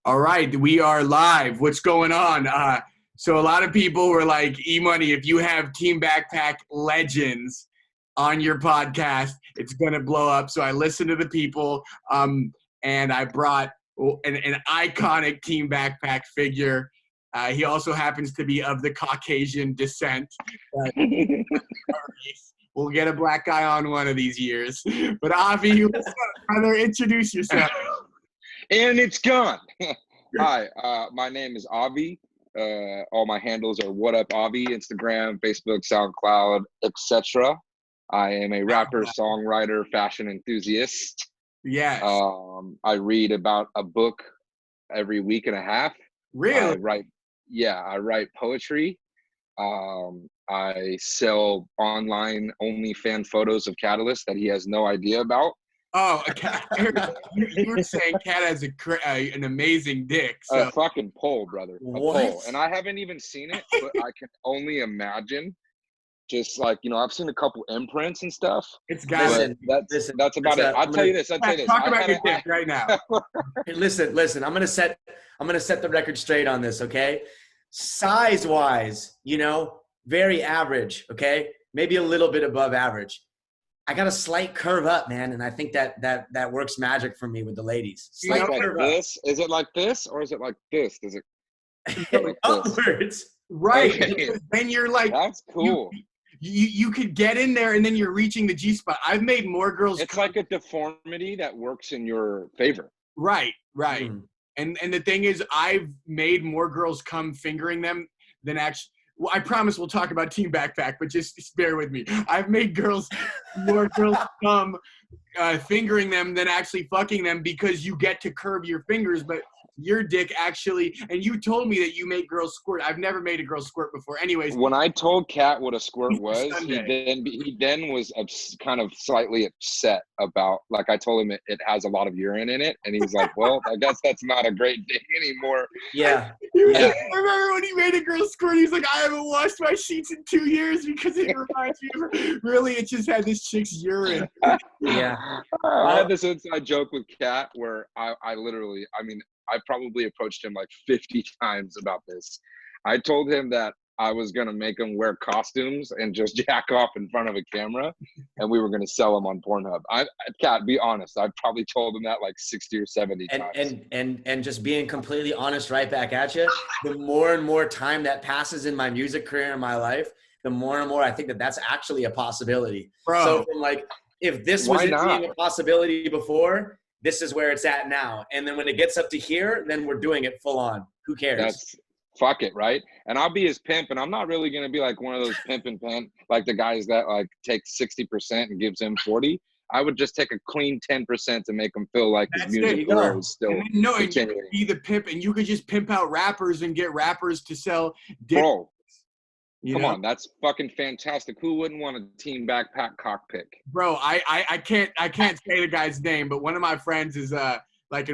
All right, we are live. What's going on? So a lot of people were like, Emoney, if you have Team Backpack legends on your podcast, it's going to blow up. So I listened to the people, and I brought an iconic Team Backpack figure. He also happens to be of the Caucasian descent. We'll get a black guy on one of these years. But Obvi, what's up, brother? Introduce yourself. And it's gone. Hi, my name is Obvi. All my handles are What Up Obvi, Instagram, Facebook, SoundCloud, etc. I am a rapper, songwriter, fashion enthusiast. Yes. I read about a book every week and a half. Really? I write poetry. I sell online OnlyFans photos of Catalyst that he has no idea about. Oh, you were saying Cat has an amazing dick. So. A fucking pole, brother. A What? pole. And I haven't even seen it, but I can only imagine. Just like, I've seen a couple imprints and stuff. It's got that's about it. I'll tell you this. Talk about your dick right now. Hey, listen. I'm gonna set the record straight on this, okay? Size-wise, very average, okay? Maybe a little bit above average. I got a slight curve up, man, and I think that works magic for me with the ladies. Slight curve up. This? Is it like this or is it like this? Does it like upwards? Right. Okay. Then you're like, that's cool. You could get in there and then you're reaching the G spot. I've made more girls. It's like a deformity that works in your favor. Right. Mm. And the thing is, I've made more girls come fingering them than actually. Well, I promise we'll talk about Team Backpack, but just bear with me. I've made more girls come fingering them than actually fucking them because you get to curve your fingers, but your dick actually, and you told me that you make girls squirt. I've never made a girl squirt before. Anyways. When I told Kat what a squirt was, he then was kind of slightly upset about, like I told him it has a lot of urine in it. And he's like, well, I guess that's not a great thing anymore. Yeah. I remember when he made a girl squirt, he's like, I haven't washed my sheets in 2 years because it reminds me of her. Really, it just had this chick's urine. Yeah. I had this inside joke with Kat where I probably approached him like 50 times about this. I told him that I was going to make him wear costumes and just jack off in front of a camera, and we were going to sell them on Pornhub. Kat, be honest, I probably told him that like 60 or 70 times. And just being completely honest right back at you, the more and more time that passes in my music career in my life, the more and more I think that that's actually a possibility. Bro. So from like, if this wasn't being a possibility before, this is where it's at now. And then when it gets up to here, then we're doing it full on. Who cares? Fuck it, right? And I'll be his pimp, and I'm not really going to be like one of those pimp and pimp, like the guys that like take 60% and gives him 40. I would just take a clean 10% to make him feel like his music career is still continuing. You could be the pimp, and you could just pimp out rappers and get rappers to sell dick. Bro, come on, that's fucking fantastic. Who wouldn't want a Team Backpack cockpick? Bro, I can't say the guy's name, but one of my friends is like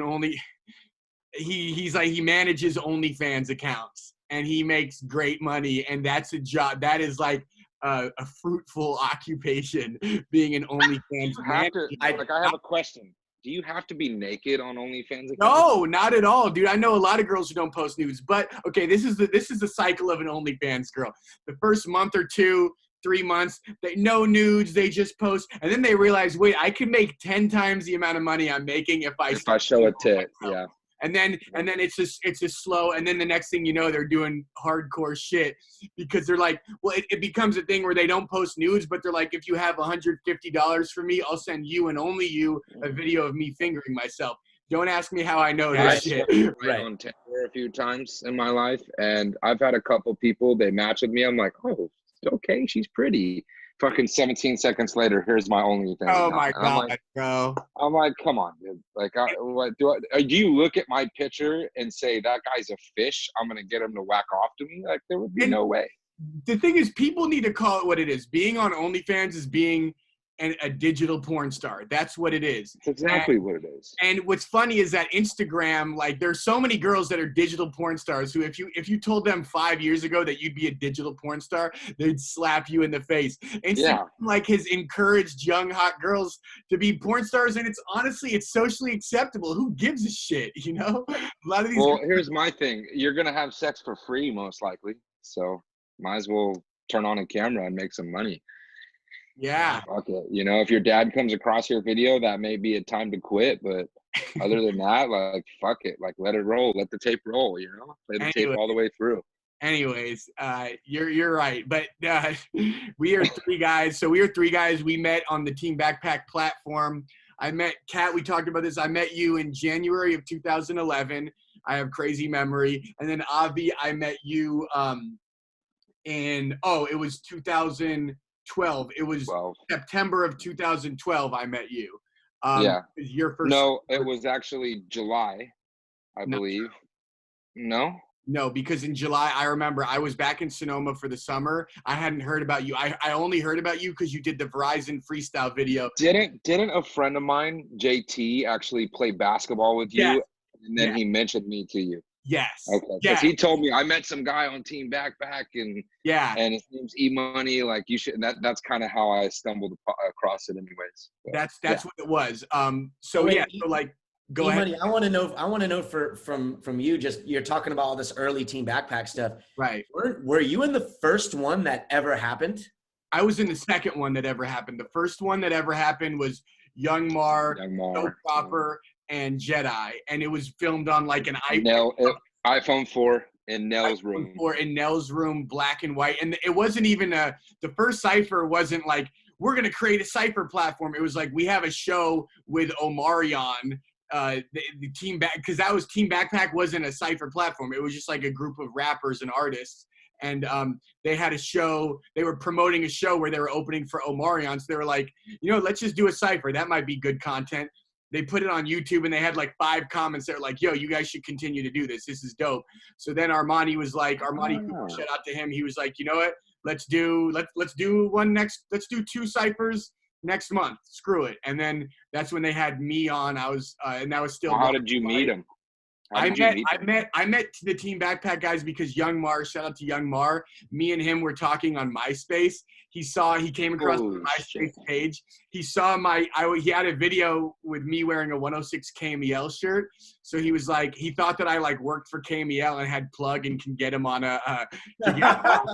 he manages OnlyFans accounts and he makes great money, and that's a job that is like a fruitful occupation, being an OnlyFans manager. I have a question. Do you have to be naked on OnlyFans accounts? No, not at all, dude. I know a lot of girls who don't post nudes, but okay, this is the cycle of an OnlyFans girl. The first month or 2, 3 months, no nudes, they just post, and then they realize, wait, I can make 10 times the amount of money I'm making if I show a tit. Yeah. And then it's just slow, and then the next thing you know, they're doing hardcore shit because they're like, well, it becomes a thing where they don't post nudes, but they're like, if you have $150 for me, I'll send you and only you a video of me fingering myself. Don't ask me how I know this shit. Right. On Tinder a few times in my life, and I've had a couple people, they match with me. I'm like, oh, okay, she's pretty. Fucking 17 seconds later, here's my OnlyFans. Oh my God, bro! I'm like, come on, dude. Like, do you look at my picture and say that guy's a fish? I'm gonna get him to whack off to me? Like, there would be no way. The thing is, people need to call it what it is. Being on OnlyFans is being and a digital porn star. That's what it is. That's exactly what it is. And what's funny is that Instagram, like there's so many girls that are digital porn stars who if you told them 5 years ago that you'd be a digital porn star, they'd slap you in the face. Instagram like has encouraged young hot girls to be porn stars, and it's honestly it's socially acceptable. Who gives a shit, you know? A lot of these Well, here's my thing. You're gonna have sex for free most likely. So might as well turn on a camera and make some money. Yeah. Fuck it. You know, if your dad comes across your video, that may be a time to quit. But other than that, like, fuck it. Like, let it roll. Let the tape roll, you know? Play the tape all the way through. Anyways, you're right. But we are three guys. So we are three guys. We met on the Team Backpack platform. I met Kat. We talked about this. I met you in January of 2011. I have crazy memory. And then Obvi, I met you it was 2012. It was 12. September of 2012 I met you. Your first. No, it was actually July, I believe. No? No, because in July, I remember I was back in Sonoma for the summer. I hadn't heard about you. I only heard about you because you did the Verizon freestyle video. Didn't a friend of mine, JT, actually play basketball with you? And then he mentioned me to you. Yes. Okay. Because he told me I met some guy on Team Backpack and his name's Emoney. Like you should. That's kind of how I stumbled across it, anyways. But, that's what it was. So like, go ahead. I want to know from you. Just you're talking about all this early Team Backpack stuff, right? Were you in the first one that ever happened? I was in the second one that ever happened. The first one that ever happened was Young Mar, No Proper, and Jedi, and it was filmed on like an iPhone 4 in Nell's room. In Nell's room, black and white, and it wasn't even the first cipher wasn't like we're gonna create a cipher platform. It was like we have a show with Omarion. The Team Back, because that was Team Backpack wasn't a cipher platform. It was just like a group of rappers and artists, and they had a show. They were promoting a show where they were opening for Omarion. So they were like, let's just do a cipher. That might be good content. They put it on YouTube and they had like 5 comments. They're like, yo, you guys should continue to do this. This is dope. So then Armani was like, Cooper, shout out to him. He was like, you know what? Let's do 2 ciphers next month. Screw it. And then that's when they had me on. I was, and that was still. How did you meet him? I met the Team Backpack guys because Young Mar, shout out to Young Mar. Me and him were talking on MySpace. He came across my MySpace page. He saw he had a video with me wearing a 106 KMEL shirt. So he was like, he thought that I like worked for KMEL and had plug and can get him on a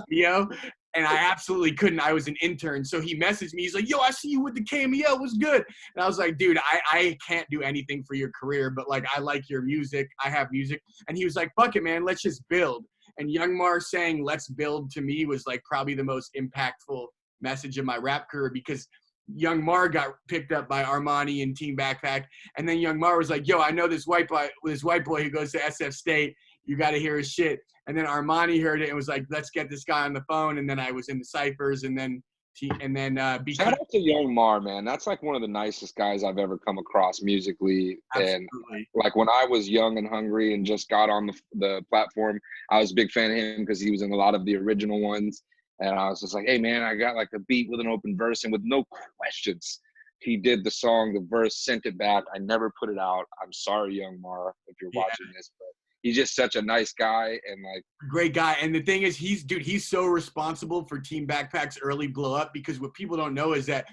video. And I absolutely couldn't. I was an intern. So he messaged me. He's like, yo, I see you with the KMEL. What's good? And I was like, dude, I can't do anything for your career, but like, I like your music. I have music. And he was like, fuck it, man. Let's just build. And Young Mar saying, let's build to me was like probably the most impactful message of my rap career because Young Mar got picked up by Armani and Team Backpack. And then Young Mar was like, yo, I know this white boy who goes to SF State. You got to hear his shit. And then Armani heard it and was like, let's get this guy on the phone. And then I was in the ciphers and then shout out to Young Mar, man. That's like one of the nicest guys I've ever come across musically. Absolutely. And like when I was young and hungry and just got on the platform, I was a big fan of him because he was in a lot of the original ones. And I was just like, hey man, I got like a beat with an open verse, and with no questions, he did the song, the verse, sent it back. I never put it out. I'm sorry, Young Mar, if you're watching this, but he's just such a nice guy and like great guy. And the thing is, he's so responsible for Team Backpack's early blow up because what people don't know is that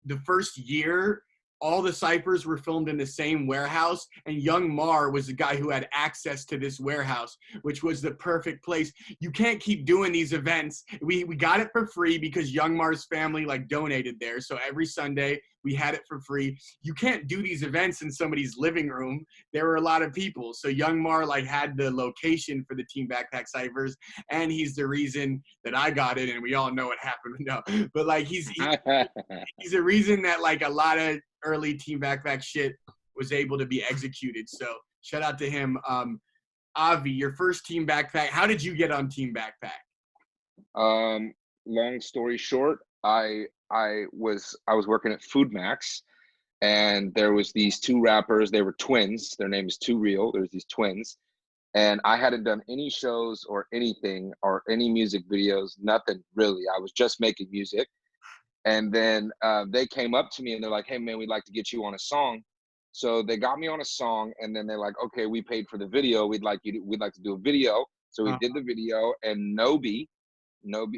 the first year, all the ciphers were filmed in the same warehouse, and Young Mar was the guy who had access to this warehouse, which was the perfect place. You can't keep doing these events. We got it for free because Young Mar's family like donated there. So every Sunday we had it for free. You can't do these events in somebody's living room. There were a lot of people. So Young Mar like had the location for the Team Backpack ciphers, and he's the reason that I got it. And we all know what happened. No, but like he's a reason that like a lot of early Team Backpack shit was able to be executed. So shout out to him. Avi, your first Team Backpack. How did you get on Team Backpack? Long story short, I was working at Food Max, and there was these 2 rappers. They were twins. Their name is Too Real. There's these twins, and I hadn't done any shows or anything or any music videos, nothing really. I was just making music. And then they came up to me and they're like, hey man, we'd like to get you on a song. So they got me on a song, and then they're like, okay, we paid for the video. We'd like to do a video. So we did the video, and Nobi,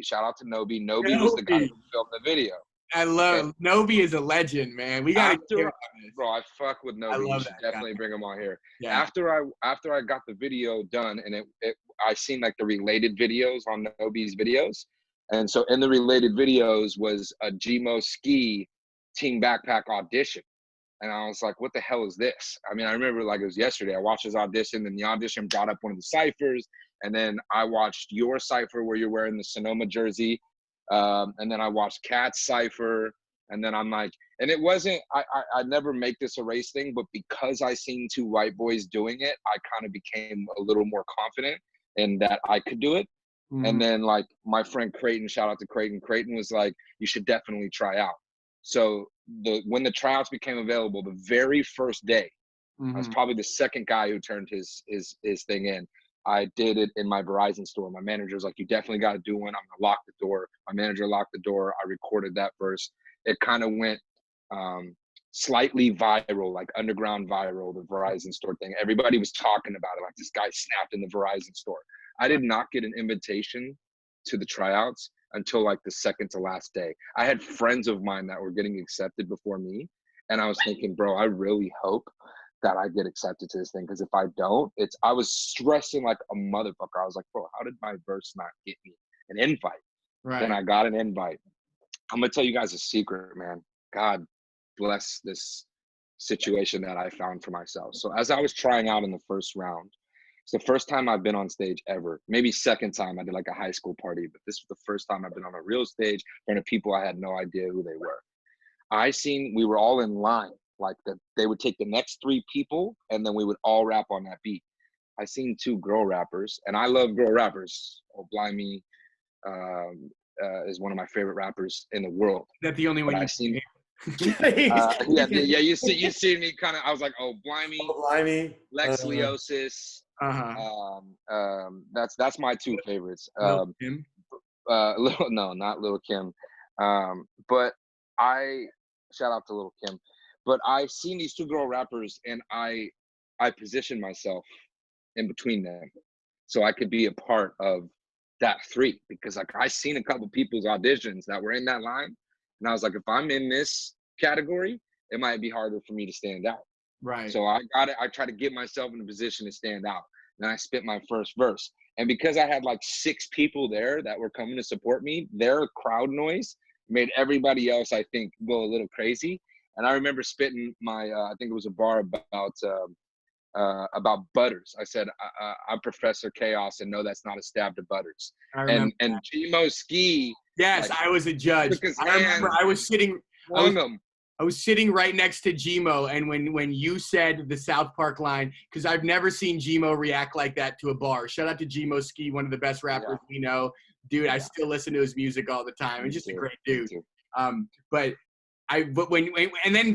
shout out to Nobi. Nobi was the guy who filmed the video. I love Nobi is a legend, man. We gotta get him on this. Bro, I fuck with Nobi. You should definitely bring him on here. Yeah. After I got the video done, and I seen like the related videos on Nobi's videos, and so in the related videos was a Gmo Ski Team Backpack audition. And I was like, what the hell is this? I mean, I remember like it was yesterday. I watched his audition, and the audition brought up one of the ciphers. And then I watched your cipher where you're wearing the Sonoma jersey. And then I watched Kat's cipher. And then I'm like, and it wasn't, I never make this a race thing, but because I seen two white boys doing it, I kind of became a little more confident in that I could do it. Mm-hmm. And then like my friend Creighton, shout out to Creighton. Creighton was like, you should definitely try out. So when the tryouts became available, the very first day, I was probably the second guy who turned his thing in. I did it in my Verizon store. My manager was like, you definitely got to do one. I'm gonna lock the door. My manager locked the door. I recorded that verse. It kind of went slightly viral, like underground viral, the Verizon store thing. Everybody was talking about it. Like, this guy snapped in the Verizon store. I did not get an invitation to the tryouts until like the second to last day. I had friends of mine that were getting accepted before me. And I was thinking, bro, I really hope that I get accepted to this thing. Because if I don't, I was stressing like a motherfucker. I was like, bro, how did my verse not get me an invite? Right. Then I got an invite. I'm going to tell you guys a secret, man. God bless this situation that I found for myself. So as I was trying out in the first round, it's the first time I've been on stage ever. Maybe second time I did like a high school party, but this was the first time I've been on a real stage in front of people I had no idea who they were. We were all in line, like they would take the next three people and then we would all rap on that beat. I seen two girl rappers, and I love girl rappers. Blimey is one of my favorite rappers in the world. That's the only one I've seen. You see me kind of. I was like, Blimey, Lex Leosis. That's my two favorites. Lil Kim? No, not Lil Kim. But I shout out to Lil Kim. But I seen these two girl rappers, and I positioned myself in between them, so I could be a part of that three, because like I seen a couple people's auditions that were in that line, and I was like, if I'm in this category, it might be harder for me to stand out. Right. So I try to get myself in a position to stand out. And I spit my first verse. And because I had like 6 people there that were coming to support me, their crowd noise made everybody else, I think, go a little crazy. And I remember spitting my, I think it was a bar about Butters. I said, I'm Professor Chaos and no, that's not a stab to Butters. And Gmo Ski. Yes, like, I was a judge. I remember I was sitting. I was sitting right next to Gmo, and when you said the South Park line, because I've never seen Gmo react like that to a bar. Shout out to Gmo Ski, one of the best rappers we know. Dude, I still listen to his music all the time. He's just a great dude. But then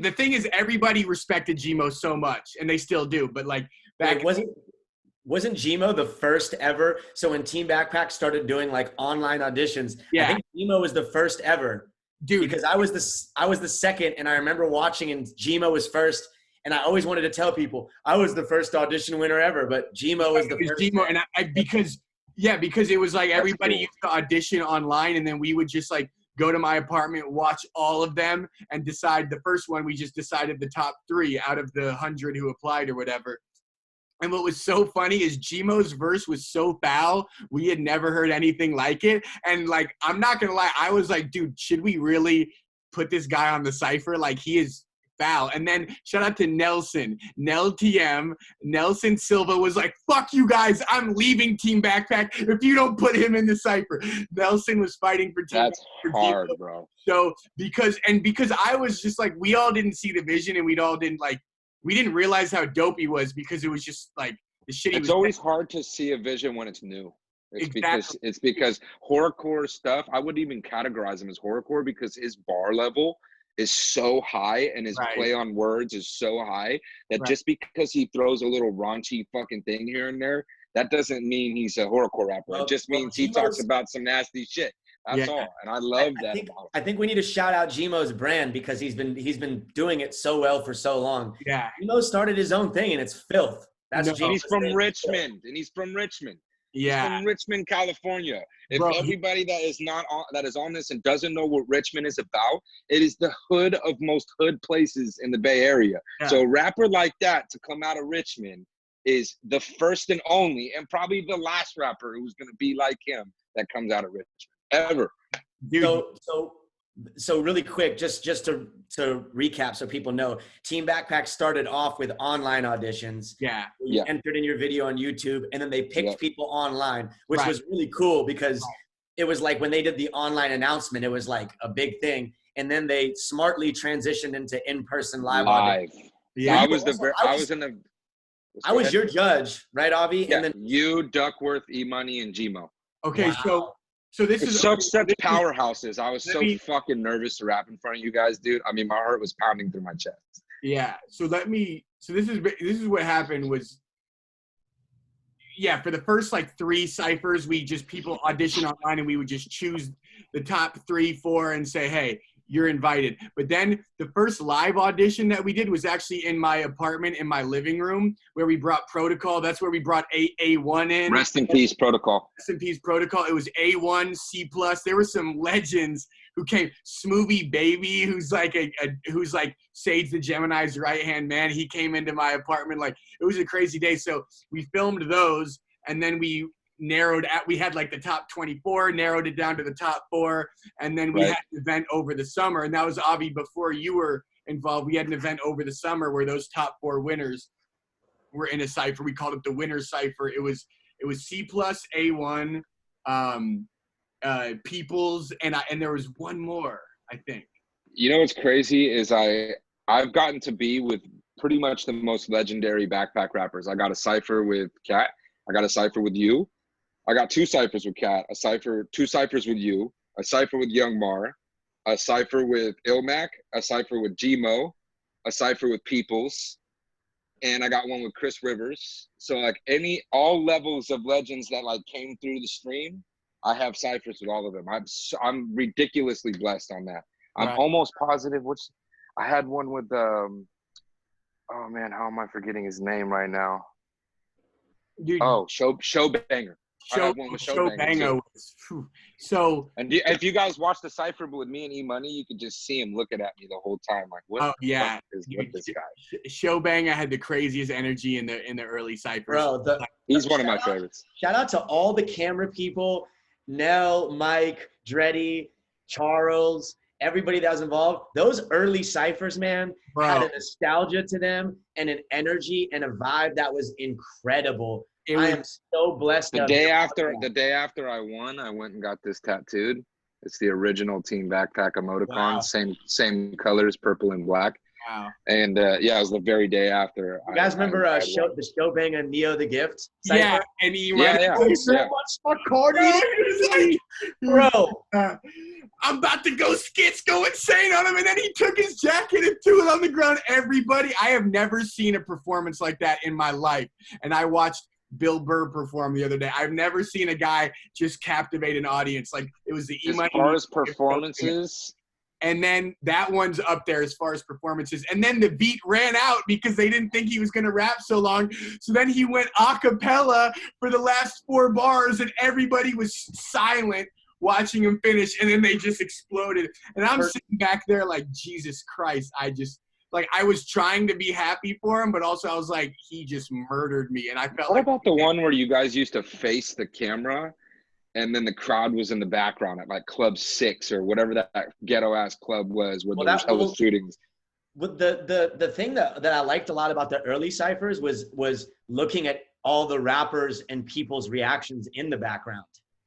the thing is, everybody respected Gmo so much, and they still do. But like back, wasn't Gmo the first ever? So when Team Backpack started doing like online auditions, I think Gmo was the first ever. Dude, because I was the second, and I remember watching, and Gmo was first, and I always wanted to tell people I was the first audition winner ever, but Gmo was the first. Gmo, and because it was like everybody used to audition online, and then we would just like go to my apartment, watch all of them, and decide the first one. We just decided the top 3 out of the 100 who applied or whatever. And what was so funny is Gmo's verse was so foul, we had never heard anything like it. And, like, I'm not going to lie, I was like, dude, should we really put this guy on the cypher? Like, he is foul. And then shout out to Nelson. Nelson Silva was like, fuck you guys, I'm leaving Team Backpack if you don't put him in the cypher. Nelson was fighting for Team That's hard, bro. So, because I was just like, we all didn't see the vision, and we didn't realize how dope he was, because it was just like the shit he was. It's always hard to see a vision when it's new. It's because horrorcore stuff, I wouldn't even categorize him as horrorcore, because his bar level is so high and his play on words is so high that just because he throws a little raunchy fucking thing here and there, that doesn't mean he's a horrorcore rapper. It just means he talks about some nasty shit. That's all. And I love I that think, about him. I think we need to shout out Gmo's brand because he's been doing it so well for so long. Yeah. Gmo started his own thing and it's filth. That's No. And he's Gmo's from thing. Richmond. He's Yeah. from Richmond, California. If Bro, everybody that is on this and doesn't know what Richmond is about, it is the hood of most hood places in the Bay Area. Yeah. So a rapper like that to come out of Richmond is the first and only, and probably the last rapper who's going to be like him that comes out of Richmond ever. dude. So really quick, just to recap so people know, Team Backpack started off with online auditions. Yeah. You Yeah. entered in your video on YouTube, and then they picked Yeah. people online, which Right. was really cool because it was like when they did the online announcement, it was like a big thing. And then they smartly transitioned into in-person live auditions. Yeah. I was your judge, right, Avi? Yeah, And then you, Duckworth, Emoney, and Gmo. Okay. Wow. So this It's is such this is- powerhouses. I was let so me- fucking nervous to rap in front of you guys, dude. I mean, my heart was pounding through my chest. Yeah. So this is what happened was, yeah, for the first like 3 ciphers, people audition online and we would just choose the top 3, 4 and say, hey, you're invited. But then the first live audition that we did was actually in my apartment in my living room where we brought Protocol. That's where we brought A1 in. Rest in peace, Protocol. Rest in peace, Protocol. It was A1, C+. There were some legends who came. Smoothie Baby, who's like who's like Sage the Gemini's right-hand man. He came into my apartment. Like, it was a crazy day. So we filmed those, and then we had like the top 24, narrowed it down to the top 4, and then we Right. had an event over the summer. And that was, Avi, before you were involved. We had an event over the summer where those top 4 winners were in a cipher. We called it the Winner's Cipher. It was C+, A1, Peoples, and there was one more, I think. You know what's crazy is I've gotten to be with pretty much the most legendary backpack rappers. I got a cipher with Cat. I got a cipher with you. I got 2 ciphers with Cat. 2 ciphers with you. A cipher with Young Mar. A cipher with Ilmac. A cipher with Gmo. A cipher with Peoples. And I got one with Chris Rivers. So like all levels of legends that like came through the stream, I have ciphers with all of them. I'm ridiculously blessed on that. I'm Right. almost positive. I had one with oh man, how am I forgetting his name right now? Dude, Showbanger. I have one with Showbanger too. So And if you guys watch the cipher with me and E-Money, you could just see him looking at me the whole time, like, what oh the yeah, fuck is with this guy? Showbanger had the craziest energy in the early ciphers. bro, He's one of my favorites. shout out to all the camera people, Nell, Mike, Dreddy, Charles, everybody that was involved. Those early ciphers, man, had a nostalgia to them and an energy and a vibe that was incredible. I am so blessed. The day after I won, I went and got this tattooed. It's the original Team Backpack emoticon, Wow. same colors, purple and black. Wow. And yeah, it was the very day after. You guys remember I the Showbanger Neo the Gift? Yeah, cipher? and he Yeah. Bro. I'm about to go insane on him, and then he took his jacket and threw it on the ground. Everybody, I have never seen a performance like that in my life, and I watched Bill Burr perform the other day. I've never seen a guy just captivate an audience like it was the As far as performances, and then that one's up there as far as performances. And then the beat ran out because they didn't think he was going to rap so long. So then he went a cappella for the last 4 bars, and everybody was silent watching him finish. And then they just exploded. And I'm sitting back there like, Jesus Christ. I was trying to be happy for him, but also I was like, he just murdered me. And I felt what about the one where you guys used to face the camera and then the crowd was in the background at like Club 6 or whatever that ghetto ass club was where there was hella shootings? But the thing that I liked a lot about the early ciphers was looking at all the rappers and people's reactions in the background.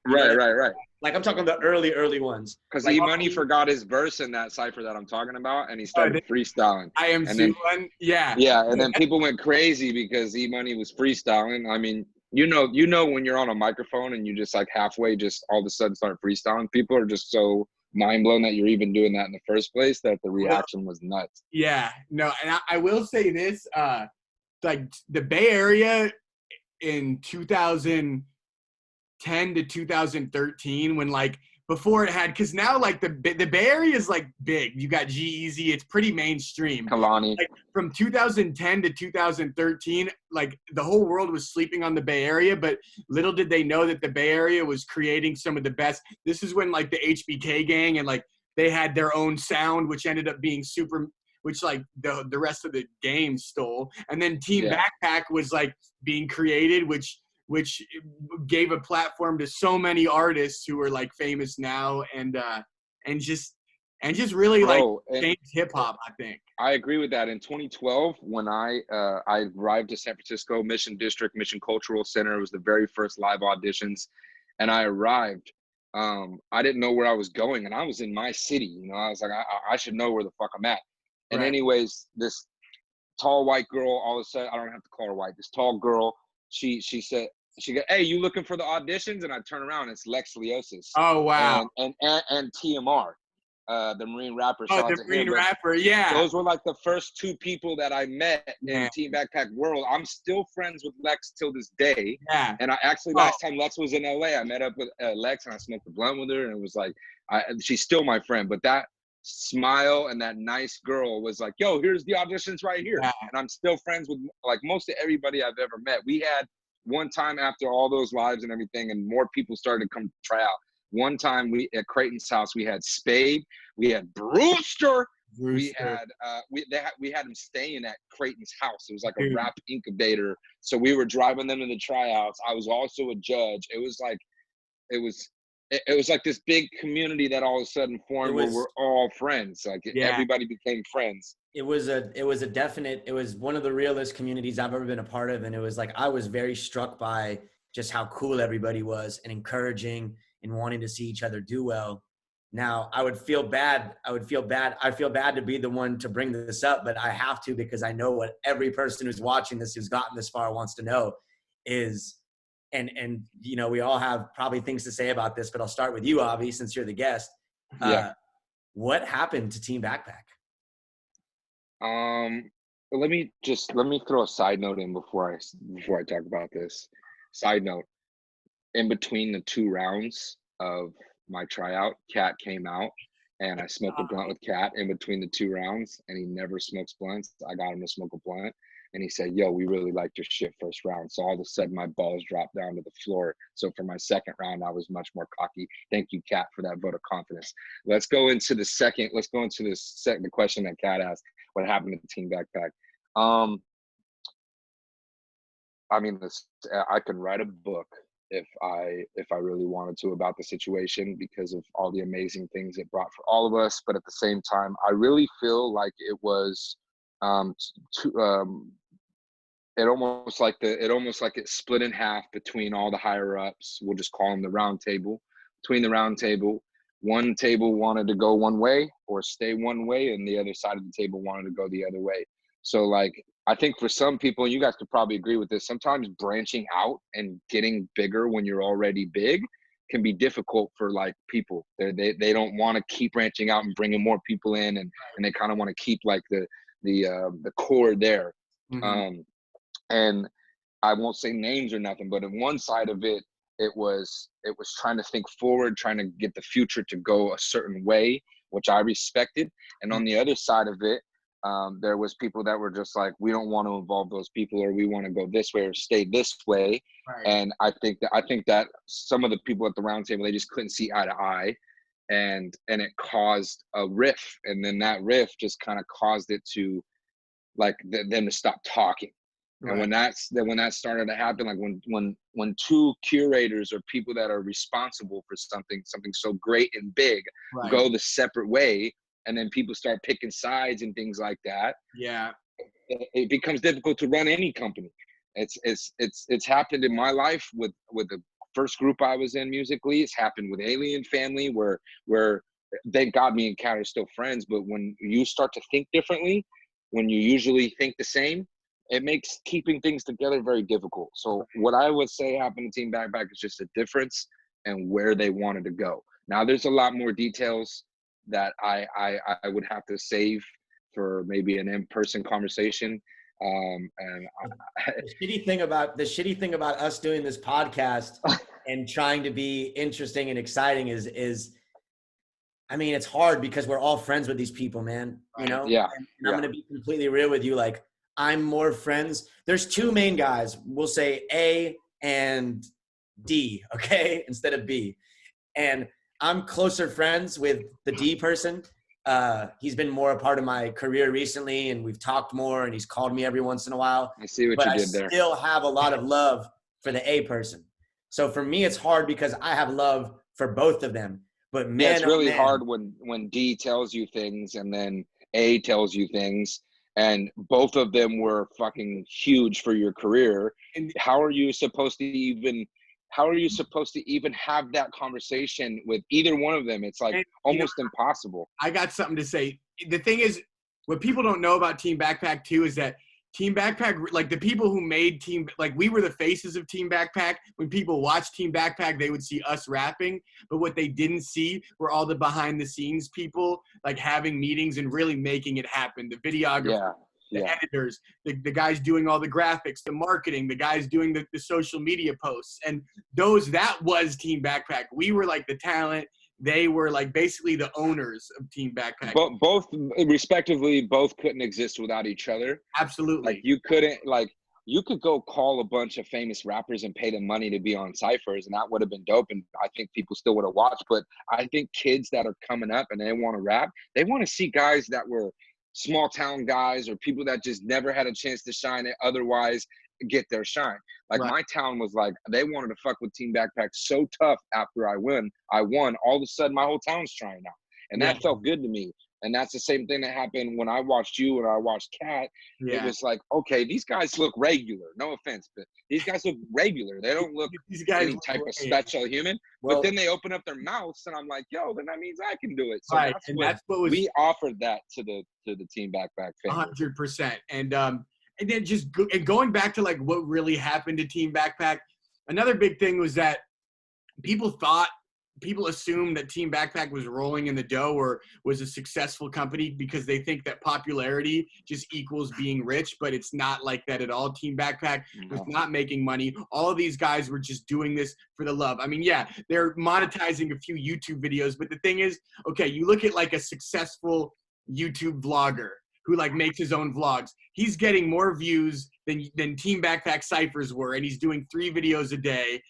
Right. Like I'm talking the early ones. Because like, E-Money forgot his verse in that cipher that I'm talking about, and he started freestyling. I am one. Yeah. Yeah, and then people went crazy because E-Money was freestyling. I mean, you know when you're on a microphone and you just like halfway just all of a sudden start freestyling, people are just so mind blown that you're even doing that in the first place that the reaction was nuts. Yeah. No, and I will say this, like the Bay Area in 2010 to 2013, when like before it had, because now like the Bay Area is like big. You got G-Eazy, it's pretty mainstream. Kalani. Like from 2010 to 2013, like the whole world was sleeping on the Bay Area, but little did they know that the Bay Area was creating some of the best. This is when like the HBK gang and like they had their own sound, which ended up being super, which like the rest of the game stole. And then Team Backpack was like being created, which gave a platform to so many artists who are like famous now and just really like changed hip hop, I think. I agree with that. In 2012, when I arrived to San Francisco, Mission District, Mission Cultural Center, it was the very first live auditions, and I arrived. I didn't know where I was going, and I was in my city. You know, I was like, I should know where the fuck I'm at. And anyways, this tall white girl, all of a sudden, I don't have to call her white. This tall girl, she said, she go, "Hey, you looking for the auditions?" And I turn around, it's Lex Leosis. Oh wow! And TMR, the Marine rapper. Oh, the Marine rapper, yeah. Those were like the first two people that I met in Team Backpack world. I'm still friends with Lex till this day. Yeah. And I actually last time Lex was in LA, I met up with Lex and I smoked a blunt with her, and it was like, she's still my friend. But that smile and that nice girl was like, "Yo, here's the auditions right here." Yeah. And I'm still friends with like most of everybody I've ever met. We had one time after all those lives and everything, and more people started to come try out. One time we at Creighton's house, we had Spade, we had Brewster. We had we had him staying at Creighton's house. It was like a rap incubator. So we were driving them to the tryouts. I was also a judge. It was like this big community that all of a sudden formed where we're all friends. Like everybody became friends. It was one of the realest communities I've ever been a part of. And it was like, I was very struck by just how cool everybody was and encouraging and wanting to see each other do well. Now I feel bad to be the one to bring this up, but I have to, because I know what every person who's watching this, who's gotten this far, wants to know is, and you know, we all have probably things to say about this, but I'll start with you, Obvi, since you're the guest. What happened to Team Backpack? Let me throw a side note in before I talk about this. Side note, in between the 2 rounds of my tryout, Cat came out and I smoked a blunt with Cat in between the 2 rounds, and he never smokes blunts. I got him to smoke a blunt and he said, "Yo, we really liked your shit first round." So all of a sudden my balls dropped down to the floor. So for my second round, I was much more cocky. Thank you, Cat, for that vote of confidence. Let's go into the question that Cat asked. What happened to Team Backpack? I mean, I can write a book if I really wanted to about the situation, because of all the amazing things it brought for all of us. But at the same time, I really feel like it was it almost like it split in half between all the higher ups. We'll just call them the round table. Between the round table, one table wanted to go one way or stay one way, and the other side of the table wanted to go the other way. So like, I think for some people, and you guys could probably agree with this, sometimes branching out and getting bigger when you're already big can be difficult for like people. They don't want to keep branching out and bringing more people in, and they kind of want to keep like the core there. Mm-hmm. And I won't say names or nothing, but on one side of it, it was trying to think forward, trying to get the future to go a certain way, which I respected. And on the other side of it, there was people that were just like, we don't want to involve those people, or we want to go this way or stay this way. Right. And I think that some of the people at the round table, they just couldn't see eye to eye, and it caused a riff. And then that riff just kind of caused it to like them to stop talking. Right. And when that started to happen, like when 2 curators or people that are responsible for something so great and big go the separate way, and then people start picking sides and things like that, it becomes difficult to run any company. It's happened in my life with the first group I was in musically. It's happened with Alien Family, where thank God me and Kat are still friends, but when you start to think differently, when you usually think the same, it makes keeping things together very difficult. So what I would say happened to Team Backpack is just a difference in where they wanted to go. Now there's a lot more details that I would have to save for maybe an in-person conversation. The shitty thing about us doing this podcast and trying to be interesting and exciting is I mean, it's hard because we're all friends with these people, man. You know, Yeah. and I'm gonna be completely real with you. Like, I'm more friends. There's two main guys. We'll say A and D, okay, instead of B. And I'm closer friends with the D person. He's been more a part of my career recently, and we've talked more, and he's called me every once in a while. I see what But you I did there. still have a lot of love for the A person. So for me, it's hard because I have love for both of them. But man, Yeah, it's oh really man, hard when D tells you things and then A tells you things, and both of them were fucking huge for your career. And How are you supposed to even have that conversation with either one of them? It's like and almost impossible. I got something to say. The thing is, what people don't know about Team Backpack too is that Team Backpack, like the people who made Team, like we were the faces of Team Backpack. When people watched Team Backpack, they would see us rapping, but what they didn't see were all the behind the scenes people, like having meetings and really making it happen. The videographers, Yeah. the editors, the guys doing all the graphics, the marketing, the guys doing the social media posts. And that was Team Backpack. We were like the talent. They were like basically the owners of Team Backpack. Both respectively, both couldn't exist without each other. Absolutely. Like you could go call a bunch of famous rappers and pay them money to be on ciphers, and that would have been dope, and I think people still would have watched. But I think kids that are coming up and they want to rap, they want to see guys that were small town guys or people that just never had a chance to shine it otherwise get their shine. Like Right. my town was like, they wanted to fuck with Team Backpack so tough after I won, all of a sudden my whole town's trying out. And that felt good to me. And that's the same thing that happened when I watched you and I watched Kat. It was like, okay, these guys look regular. No offense, but these guys look regular. They don't look these guys any type of special human. well, but then they open up their mouths and I'm like, yo, then that means I can do it. So right. that's And what that's what was we offered that to the Team Backpack family. 100%. And then just going back to like what really happened to Team Backpack, another big thing was that people assumed that Team Backpack was rolling in the dough or was a successful company because they think that popularity just equals being rich, but it's not like that at all. Team Backpack was not making money. All of these guys were just doing this for the love. I mean, yeah, they're monetizing a few YouTube videos, but the thing is, okay, you look at like a successful YouTube vlogger who like makes his own vlogs. He's getting more views than Team Backpack ciphers were, and he's doing 3 videos a day.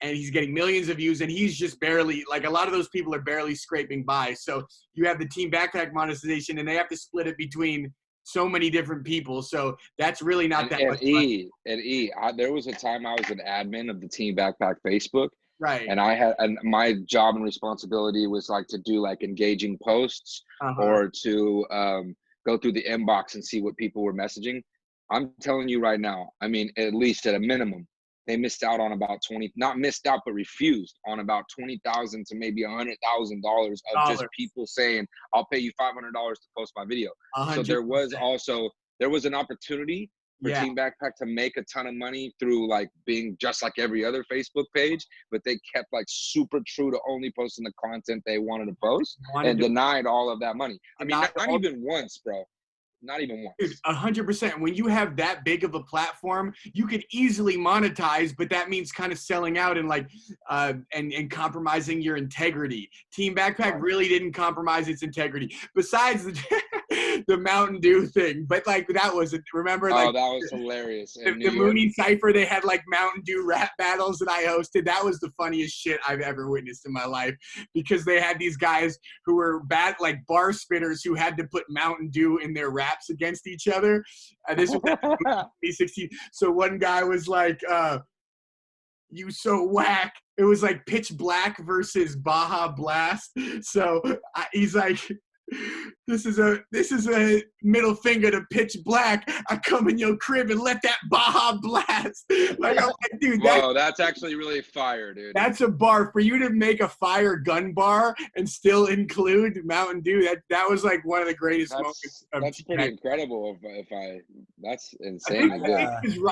And he's getting millions of views, and he's just barely, like a lot of those people are barely scraping by. So you have the Team Backpack monetization, and they have to split it between so many different people. So that's really not that much money. There was a time I was an admin of the Team Backpack Facebook. Right. And my job and responsibility was like to do like engaging posts or to go through the inbox and see what people were messaging. I'm telling you right now, I mean, at least at a minimum, they missed out on about not missed out, but refused on about $20,000 to maybe $100,000 of just people saying, I'll pay you $500 to post my video. 100%. So there was an opportunity for Team Backpack to make a ton of money through like being just like every other Facebook page, but they kept like super true to only posting the content they wanted to post and denied all of that money. I mean, not even once, bro. Not even once. Dude, 100%. When you have that big of a platform, you could easily monetize, but that means kind of selling out and like and compromising your integrity. Team Backpack really didn't compromise its integrity, besides the Mountain Dew thing. But like that was it. Remember? Like, that was hilarious. The Mooney Cypher, they had like Mountain Dew rap battles that I hosted. That was the funniest shit I've ever witnessed in my life because they had these guys who were bad, like bar spitters who had to put Mountain Dew in their raps against each other. This was 2016. So one guy was like, you so whack. It was like Pitch Black versus Baja Blast. So he's like, this is a middle finger to Pitch Black. I come in your crib and let that Baja blast. Like, I'm like, dude, that's actually really fire, dude. That's a bar for you to make a fire gun bar and still include Mountain Dew. That was like one of the greatest moments. That's pretty incredible. That's insane.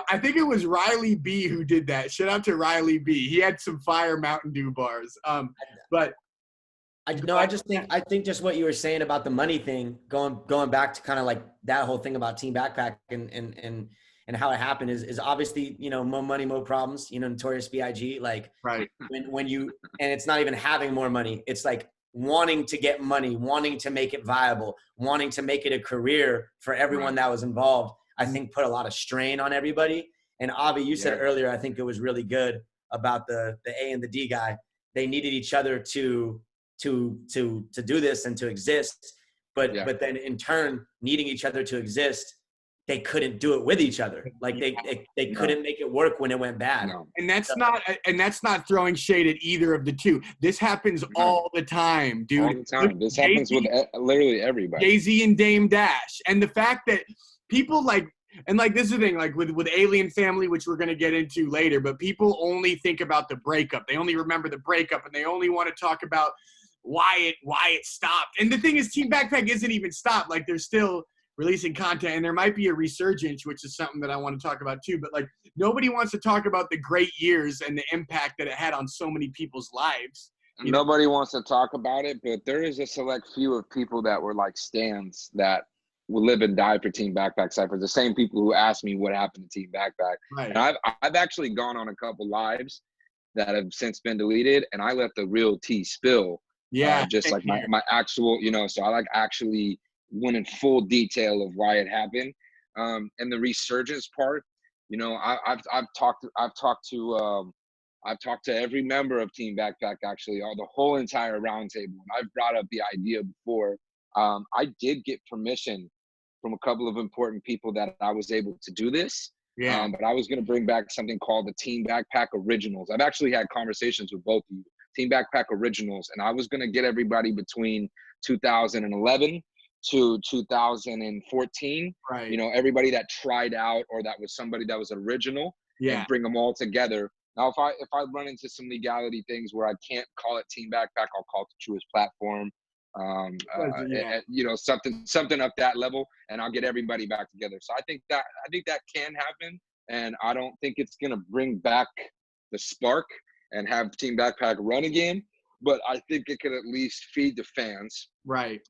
I think it was Riley B who did that. Shout out to Riley B. He had some fire Mountain Dew bars. But. I think just what you were saying about the money thing, going back to kind of like that whole thing about Team Backpack and how it happened is obviously, you know, more money, more problems, you know, Notorious B.I.G. Like right. when you, and it's not even having more money. It's like wanting to get money, wanting to make it viable, wanting to make it a career for everyone that was involved, I think put a lot of strain on everybody. And Avi, you said earlier, I think it was really good about the A and the D guy. They needed each other to do this and to exist. But then in turn, needing each other to exist, they couldn't do it with each other. Like they couldn't make it work when it went bad. No. And that's not throwing shade at either of the two. This happens all the time, dude. All the time. This happens with literally everybody. Jay-Z and Dame Dash. And the fact that people this is the thing, like with Alien Family, which we're going to get into later, but people only think about the breakup. They only remember the breakup, and they only want to talk about why it stopped. And the thing is, Team Backpack isn't even stopped. Like, they're still releasing content, and there might be a resurgence, which is something that I want to talk about too. But like, nobody wants to talk about the great years and the impact that it had on so many people's lives. Nobody wants to talk about it, but there is a select few of people that were like stans that will live and die for Team Backpack Cyphers. The same people who asked me what happened to Team Backpack. Right. And I've actually gone on a couple lives that have since been deleted, and I let the real tea spill. Yeah. Just like my actual, so I like actually went in full detail of why it happened. And the resurgence part, I've talked to every member of Team Backpack, actually, the whole entire roundtable. And I've brought up the idea before. I did get permission from a couple of important people that I was able to do this. Yeah. But I was going to bring back something called the Team Backpack Originals. I've actually had conversations with both of you. Team Backpack Originals. And I was going to get everybody between 2011 to 2014. Right. Everybody that tried out or that was somebody that was original. Yeah. And bring them all together. Now, if I run into some legality things where I can't call it Team Backpack, I'll call it the Truest Platform. Something up that level, and I'll get everybody back together. So I think that can happen, and I don't think it's gonna bring back the spark and have Team Backpack run again, but I think it could at least feed the fans. Right.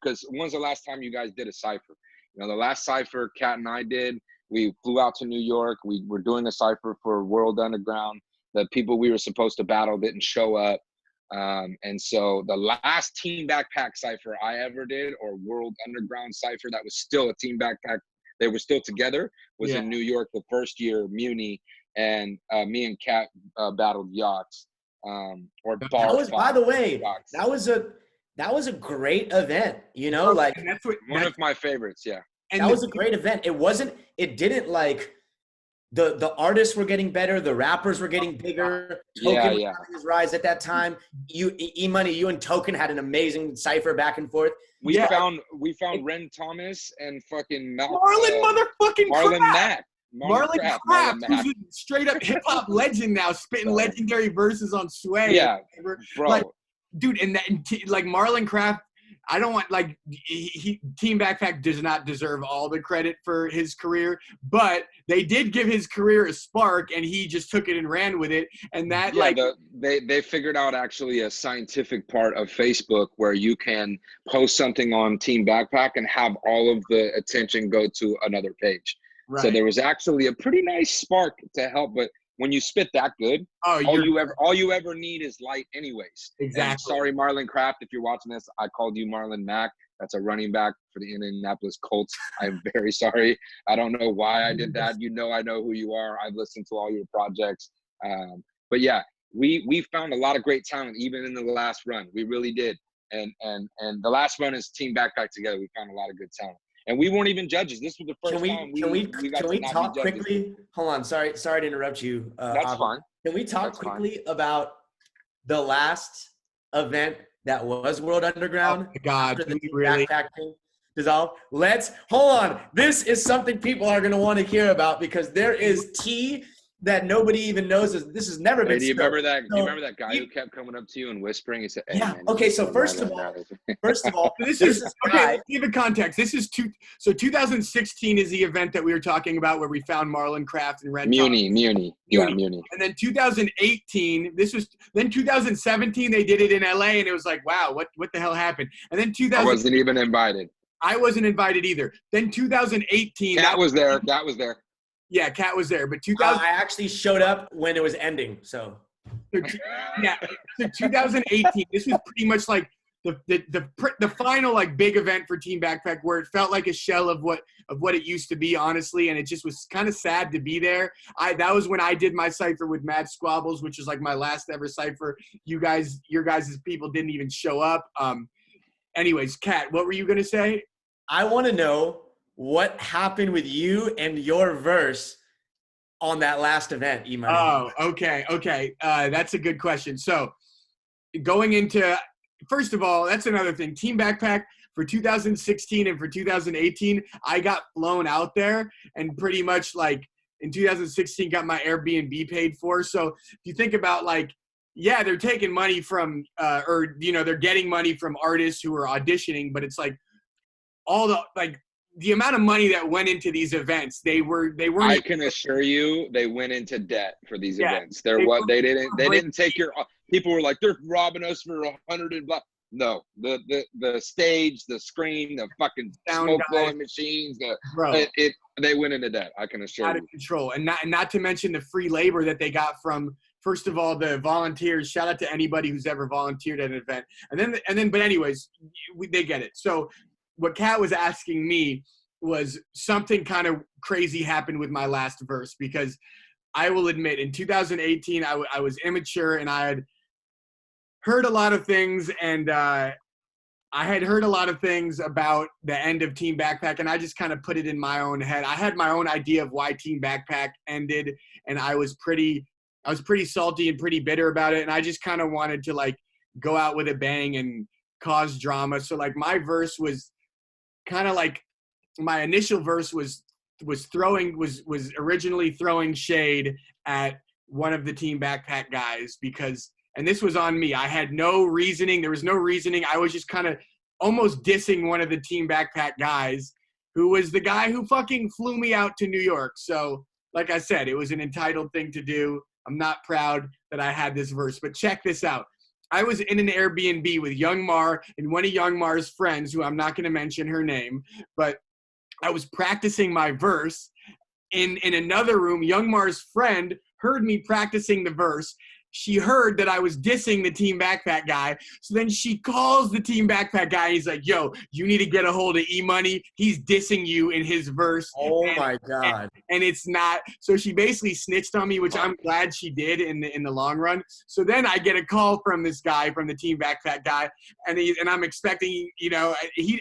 Because when's the last time you guys did a cipher? The last cipher Kat and I did, we flew out to New York. We were doing a cipher for World Underground. The people we were supposed to battle didn't show up. And so the last Team Backpack cipher I ever did, or World Underground cipher that was still a Team Backpack, they were still together, was in New York the first year. Muni and me and Kat battled Yachts. By the way, that was a great event. Like, and that's one of my favorites. Yeah, and that was a great event. It didn't like. The artists were getting better. The rappers were getting bigger. Token was on his rise at that time. Emoney, you and Token had an amazing cipher back and forth. We found Ren Thomas and fucking Marlon Mack. Marlon Craft, who's a straight up hip hop legend now, spitting legendary verses on Sway. Yeah, bro. Like, dude, like Marlon Craft, I don't want, like, Team Backpack does not deserve all the credit for his career, but they did give his career a spark, and he just took it and ran with it. And that, they figured out actually a scientific part of Facebook where you can post something on Team Backpack and have all of the attention go to another page. Right. So there was actually a pretty nice spark to help, but when you spit that good, all you ever need is light anyways. Exactly. And sorry, Marlon Craft, if you're watching this, I called you Marlon Mack. That's a running back for the Indianapolis Colts. I'm very sorry. I don't know why I did that. I know who you are. I've listened to all your projects. But yeah, we found a lot of great talent even in the last run. We really did. And the last run is Team Backpack together. We found a lot of good talent. And we weren't even judges. This was the first time Can we talk quickly? Hold on. Sorry to interrupt you. That's fine. Can we talk quickly about the last event that was World Underground? Oh, God. After the Backpack thing dissolved? Hold on. This is something people are going to want to hear about because there is tea that nobody even knows. This has never been. Do you remember that guy who kept coming up to you and whispering? He said, "Hey, yeah." Man, okay. So first of all, this is okay. Give it context. This is 2016 is the event that we were talking about where we found Marlon Craft and Red. Muni. Yeah, Muni. And then 2018. Then 2017 they did it in LA, and it was like, wow, what the hell happened? And then I wasn't even invited. I wasn't invited either. Then 2018. Kat was there. Yeah, Kat was there, but I actually showed up when it was ending, so. Yeah, so 2018, this was pretty much like the final like big event for Team Backpack where it felt like a shell of what it used to be, honestly, and it just was kind of sad to be there. That was when I did my cipher with Mad Squabbles, which was like my last ever cipher. Your guys' people didn't even show up. Anyways, Kat, what were you gonna say? I want to know what happened with you and your verse on that last event, Emoney. Oh, okay. That's a good question. So going into, first of all, that's another thing. Team Backpack for 2016 and for 2018, I got flown out there and pretty much like in 2016 got my Airbnb paid for. So if you think about like, yeah, they're taking money from, or, you know, they're getting money from artists who are auditioning, but it's like all the, like the amount of money that went into these events, they weren't. I can assure you, they went into debt for these events. They didn't take your. People were like, they're robbing us for 100 and blah. No, the stage, the screen, the fucking smoke blowing machines, they went into debt. I can assure you. Out of control, and not to mention the free labor that they got from. First of all, the volunteers. Shout out to anybody who's ever volunteered at an event, and then. But anyways, they get it. So what Kat was asking me was something kind of crazy happened with my last verse, because I will admit in 2018 I was immature and I had heard a lot of things, and I had heard a lot of things about the end of Team Backpack, and I just kind of put it in my own head. I had my own idea of why Team Backpack ended, and I was pretty salty and pretty bitter about it, and I just kind of wanted to like go out with a bang and cause drama. So like my verse was kind of like, my initial verse was originally throwing shade at one of the Team Backpack guys, because, and this was on me, I had no reasoning. There was no reasoning. I was just kind of almost dissing one of the Team Backpack guys, who was the guy who fucking flew me out to New York. So like I said, it was an entitled thing to do. I'm not proud that I had this verse, but check this out. I was in an Airbnb with Young Mar and one of Young Mar's friends, who I'm not going to mention her name, but I was practicing my verse in another room. Young Mar's friend heard me practicing the verse. She heard that I was dissing the Team Backpack guy. So then she calls the Team Backpack guy. And he's like, yo, you need to get a hold of Emoney. He's dissing you in his verse. Oh my God. And it's not. So she basically snitched on me, which I'm glad she did in the long run. So then I get a call from this guy, from the Team Backpack guy. And I'm expecting, you know,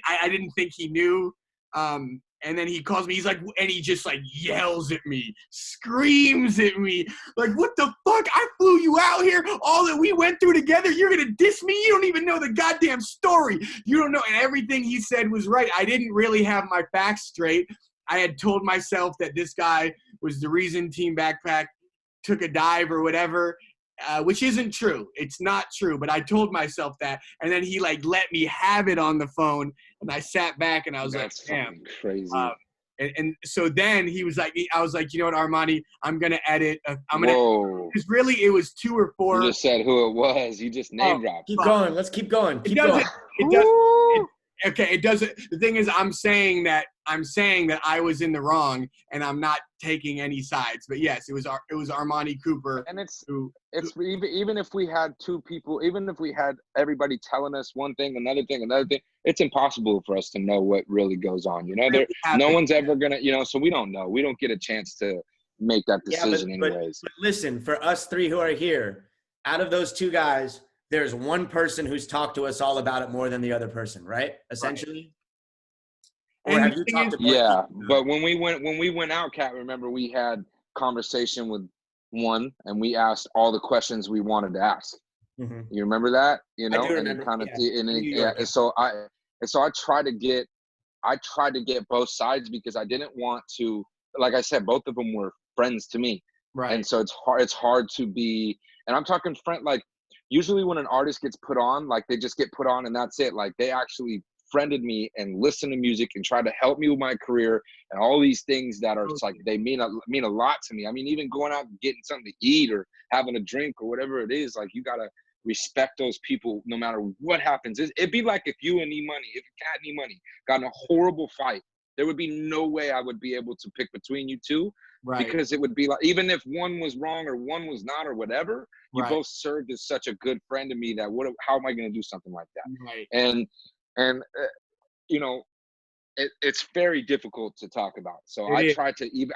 I didn't think he knew. And then he calls me, he's like, and he just like yells at me, screams at me, like, what the fuck? I flew you out here, all that we went through together, you're gonna diss me? You don't even know the goddamn story. You don't know, and everything he said was right. I didn't really have my facts straight. I had told myself that this guy was the reason Team Backpack took a dive or whatever, which isn't true. It's not true, but I told myself that. And then he like let me have it on the phone, and I sat back and I was That's like, damn. crazy. And so then he was like, I was like, you know what, Armani, I'm going to edit. Whoa. Because really it was 2 or 4. You just said who it was. You just name dropped. Keep going. Let's keep going. It doesn't. The thing is, I'm saying that I was in the wrong, and I'm not taking any sides. But yes, it was Armani Cooper. And it's even if we had 2 people, even if we had everybody telling us one thing, another thing, it's impossible for us to know what really goes on. You know, no one's ever gonna, you know, so we don't know. We don't get a chance to make that decision anyways. But listen, for us 3 who are here, out of those 2 guys, there's one person who's talked to us all about it more than the other person, right? Essentially. Right. Or have you talked to but when we went out, Kat, remember we had conversation with one, and we asked all the questions we wanted to ask. Mm-hmm. You remember that? You know, and it kind of so I tried to get both sides, because I didn't want to, like I said, both of them were friends to me. Right. And so it's hard to be, and I'm talking friend, like usually when an artist gets put on, like they just get put on and that's it. Like they actually friended me and listened to music and tried to help me with my career and all these things that are just like, they mean a lot to me. I mean, even going out and getting something to eat or having a drink or whatever it is, like you gotta respect those people no matter what happens. It'd be like if you and if Kat and Emoney got in a horrible fight, there would be no way I would be able to pick between you 2. Right. because it would be like, even if one was wrong or one was not or whatever, you Right. both served as such a good friend to me that how am I going to do something like that? Right. And you know, it's very difficult to talk about. So It is.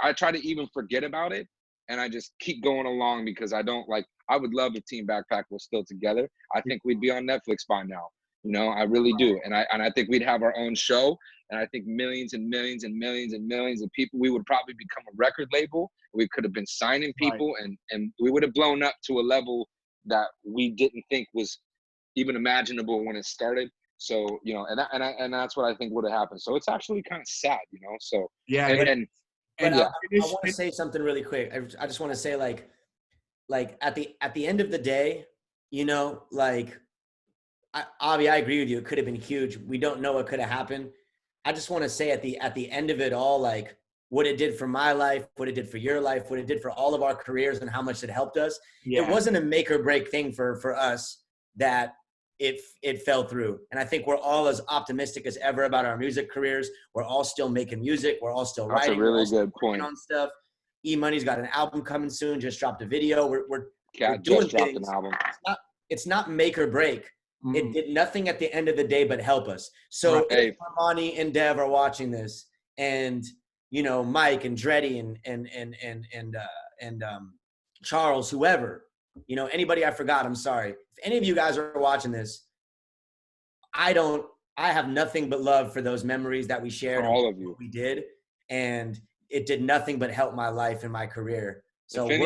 I try to even forget about it, and I just keep going along because I don't like. I would love if Team Backpack was still together. I think we'd be on Netflix by now. You know, I really do, and I think we'd have our own show, and I think millions and millions and millions and millions of people. We would probably become a record label. We could have been signing people, and we would have blown up to a level that we didn't think was even imaginable when it started. So, you know, and that's what I think would have happened. So it's actually kind of sad, you know. So Yeah. and But yeah, I want to say something really quick. I just want to say, like at the end of the day, you know, like, Avi, I agree with you. It could have been huge. We don't know what could have happened. I just want to say at the end of it all, like, what it did for my life, what it did for your life, what it did for all of our careers, and how much it helped us. Yeah. It wasn't a make or break thing for us that it fell through. And I think we're all as optimistic as ever about our music careers. We're all still making music. We're all still that's writing. a really we're all good still point. on stuff. Emoney's got an album coming soon. Just dropped a video. We're Cat doing just dropped things. an album. It's not make or break. It did nothing at the end of the day but help us. So Right. if Armani and Dev are watching this, and you know, Mike and Dreddy and Charles, whoever, you know, anybody I forgot, I'm sorry. If any of you guys are watching this, I have nothing but love for those memories that we shared. For all of you. What we did, and it did nothing but help my life and my career. So if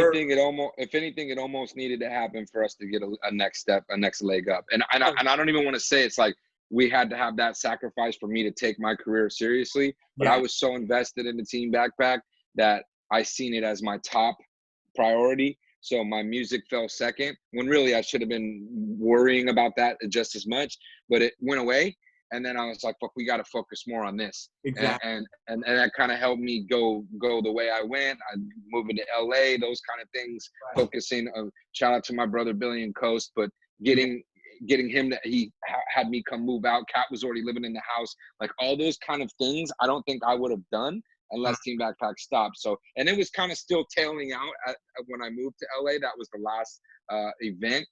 anything, it almost needed to happen for us to get a next step, a next leg up. And I don't even want to say it's like we had to have that sacrifice for me to take my career seriously. But I was so invested in the Team Backpack that I seen it as my top priority. So my music fell second, when really I should have been worrying about that just as much. But it went away. And then I was like, fuck, we got to focus more on this. Exactly. And that kind of helped me go the way I went. I moving to LA, those kind of things, focusing. Shout out to my brother Billy and Coast, but getting him that he had me come move out. Kat was already living in the house. Like all those kind of things, I don't think I would have done unless Team Backpack stopped. So, and it was kind of still tailing out when I moved to LA. That was the last event.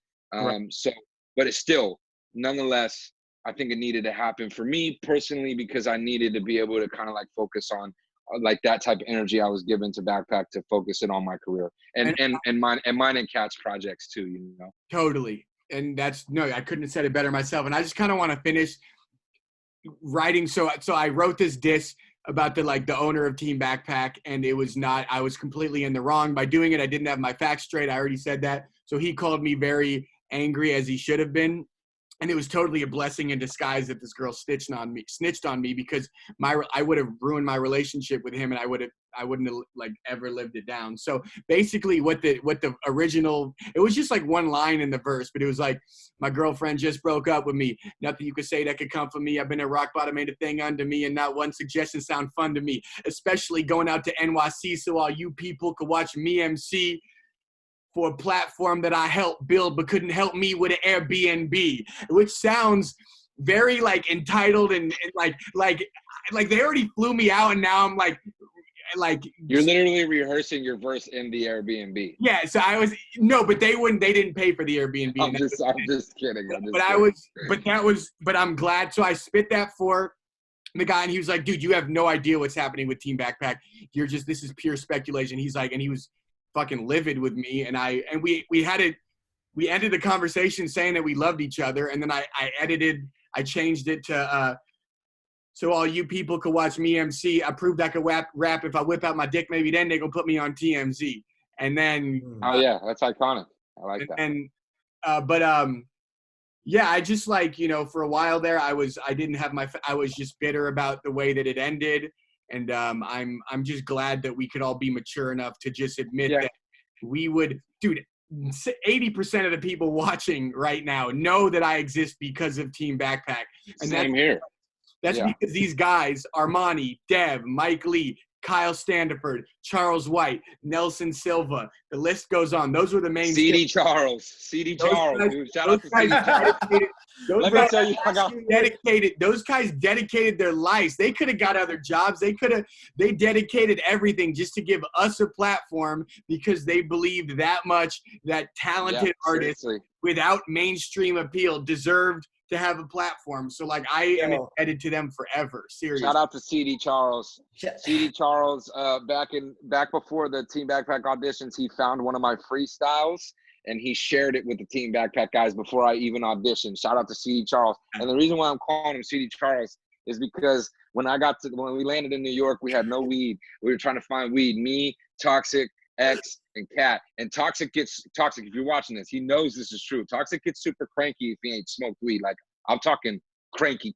So, but it's still, nonetheless, I think it needed to happen for me personally because I needed to be able to kind of like focus on like that type of energy I was given to Backpack to focus it on my career and mine and Kat's projects too, you know. Totally. And I couldn't have said it better myself. And I just kind of want to finish writing. So I wrote this diss about the owner of Team Backpack, and I was completely in the wrong by doing it. I didn't have my facts straight. I already said that. So he called me very angry, as he should have been. And it was totally a blessing in disguise that this girl snitched on me because I would have ruined my relationship with him, and I wouldn't have like ever lived it down. So basically what the original, it was just like one line in the verse, but it was like, my girlfriend just broke up with me. Nothing you could say that could come from me. I've been at rock bottom, made a thing under me, and not one suggestion sound fun to me, especially going out to NYC so all you people could watch me MC for a platform that I helped build but couldn't help me with an Airbnb, which sounds very like entitled and like they already flew me out, and now I'm like you're literally rehearsing your verse in the Airbnb. Yeah, so but they didn't pay for the Airbnb. I'm just kidding. But I'm glad. So I spit that for the guy, and he was like, dude, you have no idea what's happening with Team Backpack. This is pure speculation. He's like, and he was fucking livid with me, and we ended the conversation saying that we loved each other, and then I changed it to so all you people could watch me MC. I proved I could rap. If I whip out my dick, maybe then they gonna put me on TMZ. And then yeah, that's iconic. I like that. And yeah, I just for a while there I was just bitter about the way that it ended. And I'm just glad that we could all be mature enough to just admit that we would, dude, 80% of the people watching right now know that I exist because of Team Backpack. And Same here. That's because these guys, Armani, Dev, Mike Lee, Kyle Standiford, Charles White, Nelson Silva. The list goes on. Those were the main. CD Charles, dude. Shout out to CD Charles. Let me tell you, those guys dedicated their lives. They could have got other jobs. They dedicated everything just to give us a platform because they believed that much that talented artists without mainstream appeal deserved to have a platform. So like I am indebted to them forever. Seriously. Shout out to CD Charles. CD Charles, back before the Team Backpack auditions, he found one of my freestyles and he shared it with the Team Backpack guys before I even auditioned. Shout out to CD Charles. And the reason why I'm calling him CD Charles is because when we landed in New York, we had no weed. We were trying to find weed. Me, Toxic, X, and Cat. And Toxic, if you're watching this, he knows this is true. Toxic gets super cranky if he ain't smoked weed. Like, I'm talking cranky,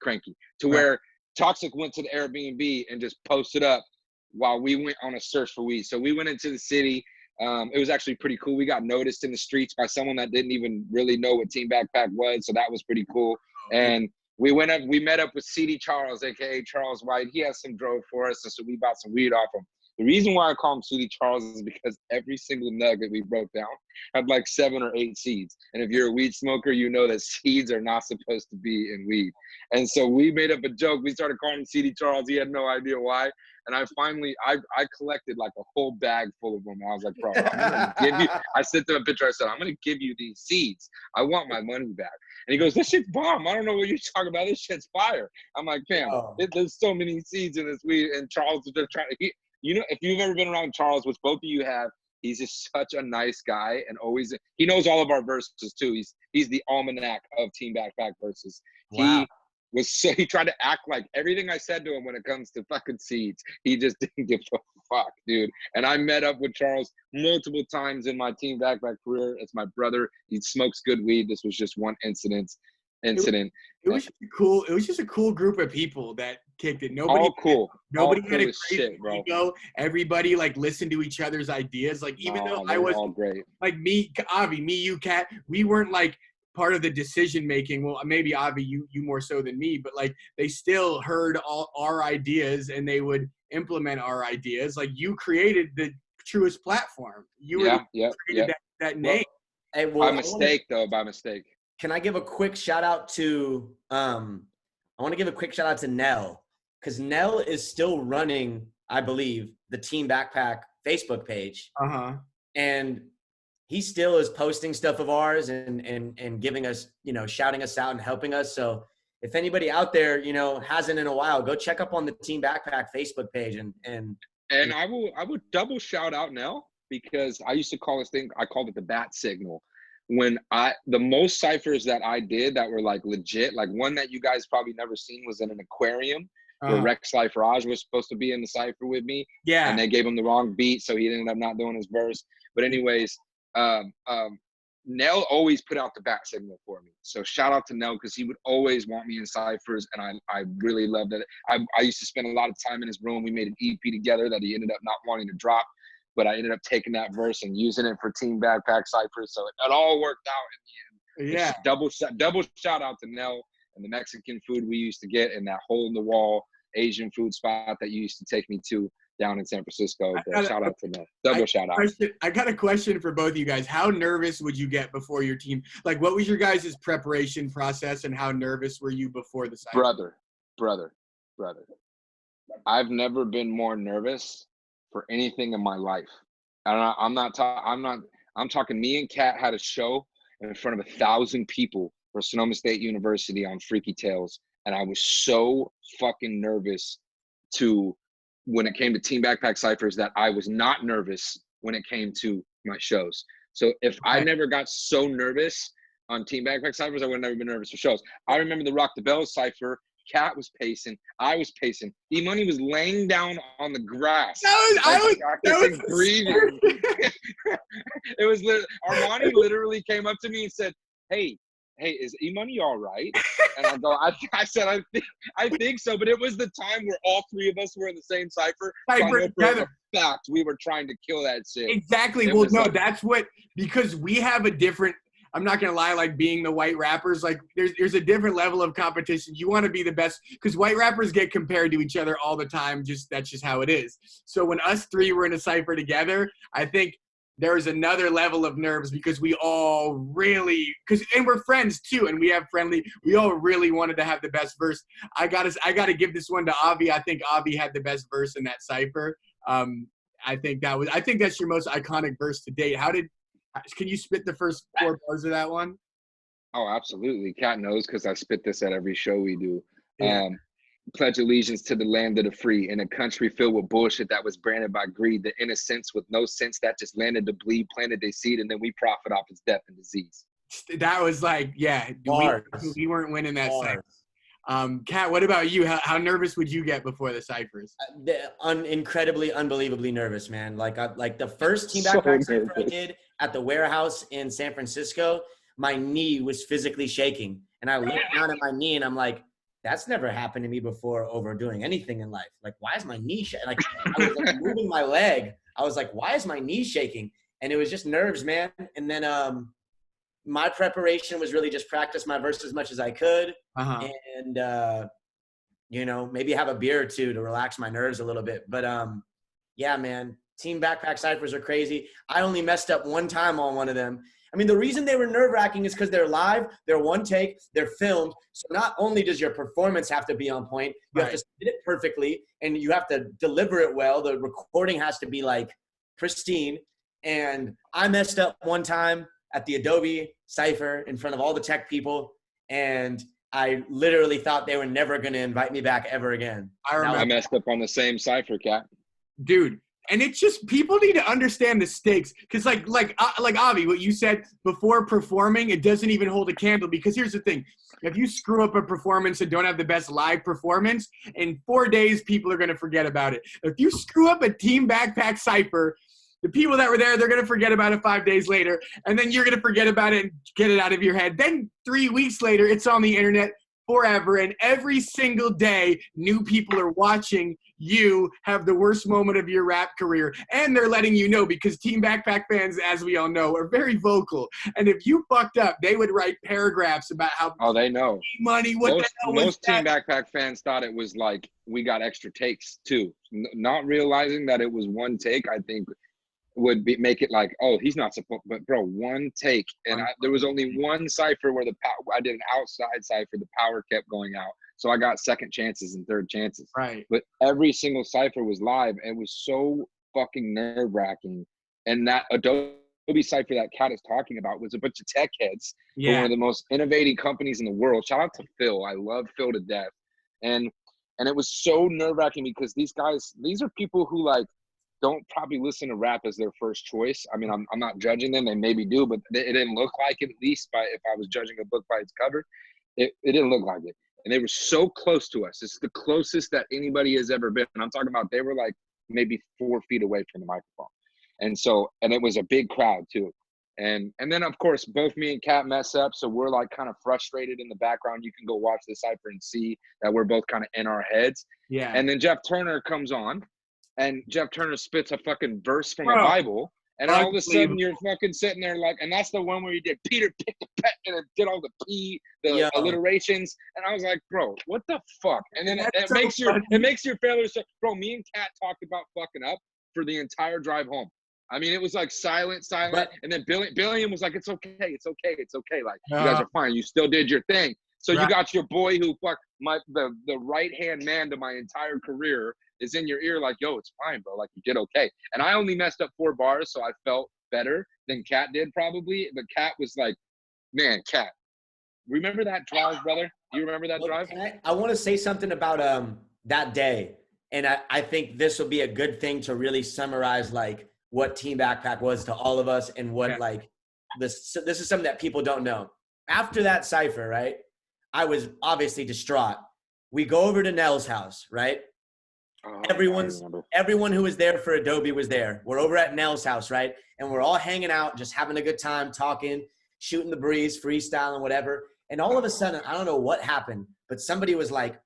to where Toxic went to the Airbnb and just posted up while we went on a search for weed. So we went into the city. It was actually pretty cool. We got noticed in the streets by someone that didn't even really know what Team Backpack was. So that was pretty cool. And we met up with CD Charles, aka Charles White. He has some drove for us, and so we bought some weed off him. The reason why I call him CD Charles is because every single nugget we broke down had like 7 or 8 seeds. And if you're a weed smoker, you know that seeds are not supposed to be in weed. And so we made up a joke. We started calling him CD Charles. He had no idea why. And I collected like a whole bag full of them. I was like, bro, I'm gonna give you, I sent him a picture. I said, I'm going to give you these seeds. I want my money back. And he goes, this shit's bomb. I don't know what you're talking about. This shit's fire. I'm like, fam, there's so many seeds in this weed. And Charles was just trying to, if you've ever been around Charles, which both of you have, he's just such a nice guy and always, he knows all of our verses too. He's the almanac of Team Backpack verses. Wow. He tried to act like everything I said to him when it comes to fucking seeds. He just didn't give a fuck, dude. And I met up with Charles multiple times in my Team Backpack career. It's my brother. He smokes good weed. This was just one incident. It was just a cool group of people that kicked it. Nobody had a crazy ego. Everybody like listened to each other's ideas. Like even though I was all great. Like me, Avi, you, Kat, we weren't like part of the decision making. Well, maybe Avi, you more so than me, but like they still heard all our ideas and they would implement our ideas. Like you created the truest platform. You created that name. By mistake. Can I give a quick shout out to I want to give a quick shout out to Nell, because Nell is still running, I believe, the Team Backpack Facebook page. And he still is posting stuff of ours and giving us, shouting us out and helping us. So if anybody out there, hasn't in a while, go check up on the Team Backpack Facebook page and I would double shout out Nell, because I used to call this thing, I called it the bat signal. When the most ciphers that I did that were like legit, like one that you guys probably never seen was in an aquarium where Rex Liferage was supposed to be in the cipher with me. Yeah. And they gave him the wrong beat, so he ended up not doing his verse. But anyways, Nell always put out the bat signal for me. So shout out to Nell, because he would always want me in ciphers, and I really loved it. I used to spend a lot of time in his room. We made an EP together that he ended up not wanting to drop, but I ended up taking that verse and using it for Team Backpack ciphers. So it all worked out in the end. Yeah. Double shout out to Nell and the Mexican food we used to get, and that hole in the wall Asian food spot that you used to take me to down in San Francisco. Shout out to Nell. Double shout out. I got a question for both of you guys. How nervous would you get before your team? Like, what was your guys' preparation process, and how nervous were you before the cipher? Brother. I've never been more nervous for anything in my life. I'm talking, me and Kat had a show in front of 1,000 people for Sonoma State University on Freaky Tales. And I was so fucking nervous when it came to Team Backpack ciphers that I was not nervous when it came to my shows. So if I never got so nervous on Team Backpack ciphers, I would have never been nervous for shows. I remember the Rock the Bells cipher. Kat was pacing. I was pacing. Emoney was laying down on the grass. I was breathing. It was Armani literally came up to me and said, "Hey, is Emoney all right?" And I go, I said, I think so. But it was the time where all three of us were in the same cipher. Together. Fact, we were trying to kill that shit. Exactly. Well, no, that's what, because we have a different. I'm not gonna lie, like being the white rappers, like there's a different level of competition. You want to be the best because white rappers get compared to each other all the time. That's just how it is. So when us three were in a cypher together, I think there was another level of nerves because we all really and we're friends too, and we all really wanted to have the best verse. I gotta give this one to Obvi. I think Obvi had the best verse in that cypher. I think that's your most iconic verse to date. Can you spit the first 4 bars of that one? Oh, absolutely. Cat knows because I spit this at every show we do. Yeah. Pledge allegiance to the land of the free in a country filled with bullshit that was branded by greed. The innocents with no sense that just landed to bleed, planted their seed, and then we profit off its death and disease. That was like, yeah, we weren't winning that cypher. Kat, what about you? How nervous would you get before the ciphers? Incredibly, unbelievably nervous, man. Like the first Team Backpack cypher I did at the warehouse in San Francisco, my knee was physically shaking. And I looked down at my knee and I'm like, that's never happened to me before over doing anything in life. Like, why is my knee shaking? Like, I was like moving my leg. I was like, why is my knee shaking? And it was just nerves, man. And then my preparation was really just practice my verse as much as I could. And, maybe have a beer or two to relax my nerves a little bit. But, yeah, man, Team Backpack ciphers are crazy. I only messed up one time on one of them. I mean, the reason they were nerve-wracking is because they're live, they're one take, they're filmed. So not only does your performance have to be on point, you have to spit it perfectly, and you have to deliver it well. The recording has to be, like, pristine. And I messed up one time at the Adobe Cypher in front of all the tech people, and I literally thought they were never going to invite me back ever again. I messed up on the same cypher, Cat. Dude. And it's just people need to understand the stakes because like Avi, what you said before performing, it doesn't even hold a candle because here's the thing. If you screw up a performance and don't have the best live performance, in 4 days, people are going to forget about it. If you screw up a Team Backpack cypher, the people that were there, they're going to forget about it 5 days later. And then you're going to forget about it and get it out of your head. Then 3 weeks later, it's on the internet forever. And every single day, new people are watching you have the worst moment of your rap career. And they're letting you know because Team Backpack fans, as we all know, are very vocal. And if you fucked up, they would write paragraphs about how they know. Money, most Team Backpack fans thought it was like we got extra takes too. Not realizing that it was one take, I think would make it like, oh, he's not supposed, but bro, one take. And there was only one cipher where I did an outside cipher, the power kept going out. So I got second chances and third chances. Right. But every single cipher was live and was so fucking nerve-wracking. And that Adobe cipher that Kat is talking about was a bunch of tech heads. Yeah. One of the most innovative companies in the world. Shout out to Phil. I love Phil to death. And it was so nerve-wracking because these are people who like don't probably listen to rap as their first choice. I mean, I'm not judging them. They maybe do, but it didn't look like it, at least if I was judging a book by its cover. It didn't look like it. And they were so close to us. It's the closest that anybody has ever been. And I'm talking about they were like maybe 4 feet away from the microphone. And it was a big crowd too. And then, of course, both me and Kat mess up. So we're like kind of frustrated in the background. You can go watch the cypher and see that we're both kind of in our heads. Yeah. And then Jeff Turner comes on. And Jeff Turner spits a fucking verse from a Bible. And all of a sudden you're fucking sitting there like, and that's the one where you did Peter pick the pet and it did all the alliterations. And I was like, bro, what the fuck? And then it makes your failure so, bro, me and Kat talked about fucking up for the entire drive home. I mean, it was like silent. And then Billiam was like, it's okay. Like, you guys are fine. You still did your thing. So you got your boy who the right-hand man to my entire career is in your ear like, yo, it's fine, bro. Like, you did okay. And I only messed up 4 bars, so I felt better than Kat did probably. But Kat was like, man, Kat, remember that drive, brother? Do you remember that drive? I want to say something about that day. And I think this will be a good thing to really summarize, like, what Team Backpack was to all of us and what, like, this is something that people don't know. After that cypher, right, I was obviously distraught. We go over to Nell's house, right? Everyone who was there for Adobe was there. We're over at Nell's house, right? And we're all hanging out, just having a good time, talking, shooting the breeze, freestyling, whatever. And all of a sudden, I don't know what happened, but somebody was like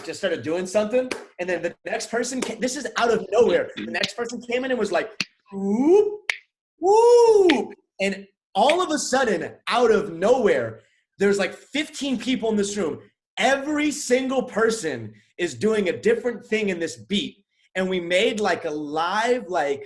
just started doing something. And then the next person this is out of nowhere. The next person came in and was like, whoop, whoop. And all of a sudden, out of nowhere, there's like 15 people in this room. Every single person is doing a different thing in this beat. And we made like a live, like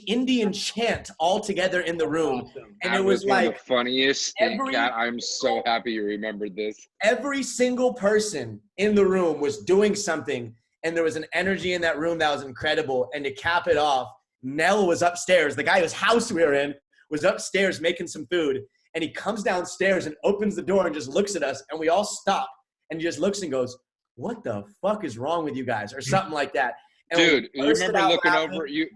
Indian chant all together in the room. Awesome. And That it was one of like the funniest things, Kat. I'm so happy you remembered this. every single person in the room was doing something. And there was an energy in that room that was incredible. And to cap it off, Nell was upstairs. The guy whose house we were in was upstairs making some food. And he comes downstairs and opens the door and just looks at us. And we all stop. And he just looks and goes, what the fuck is wrong with you guys? Or something like that. And Dude, you remember looking over you?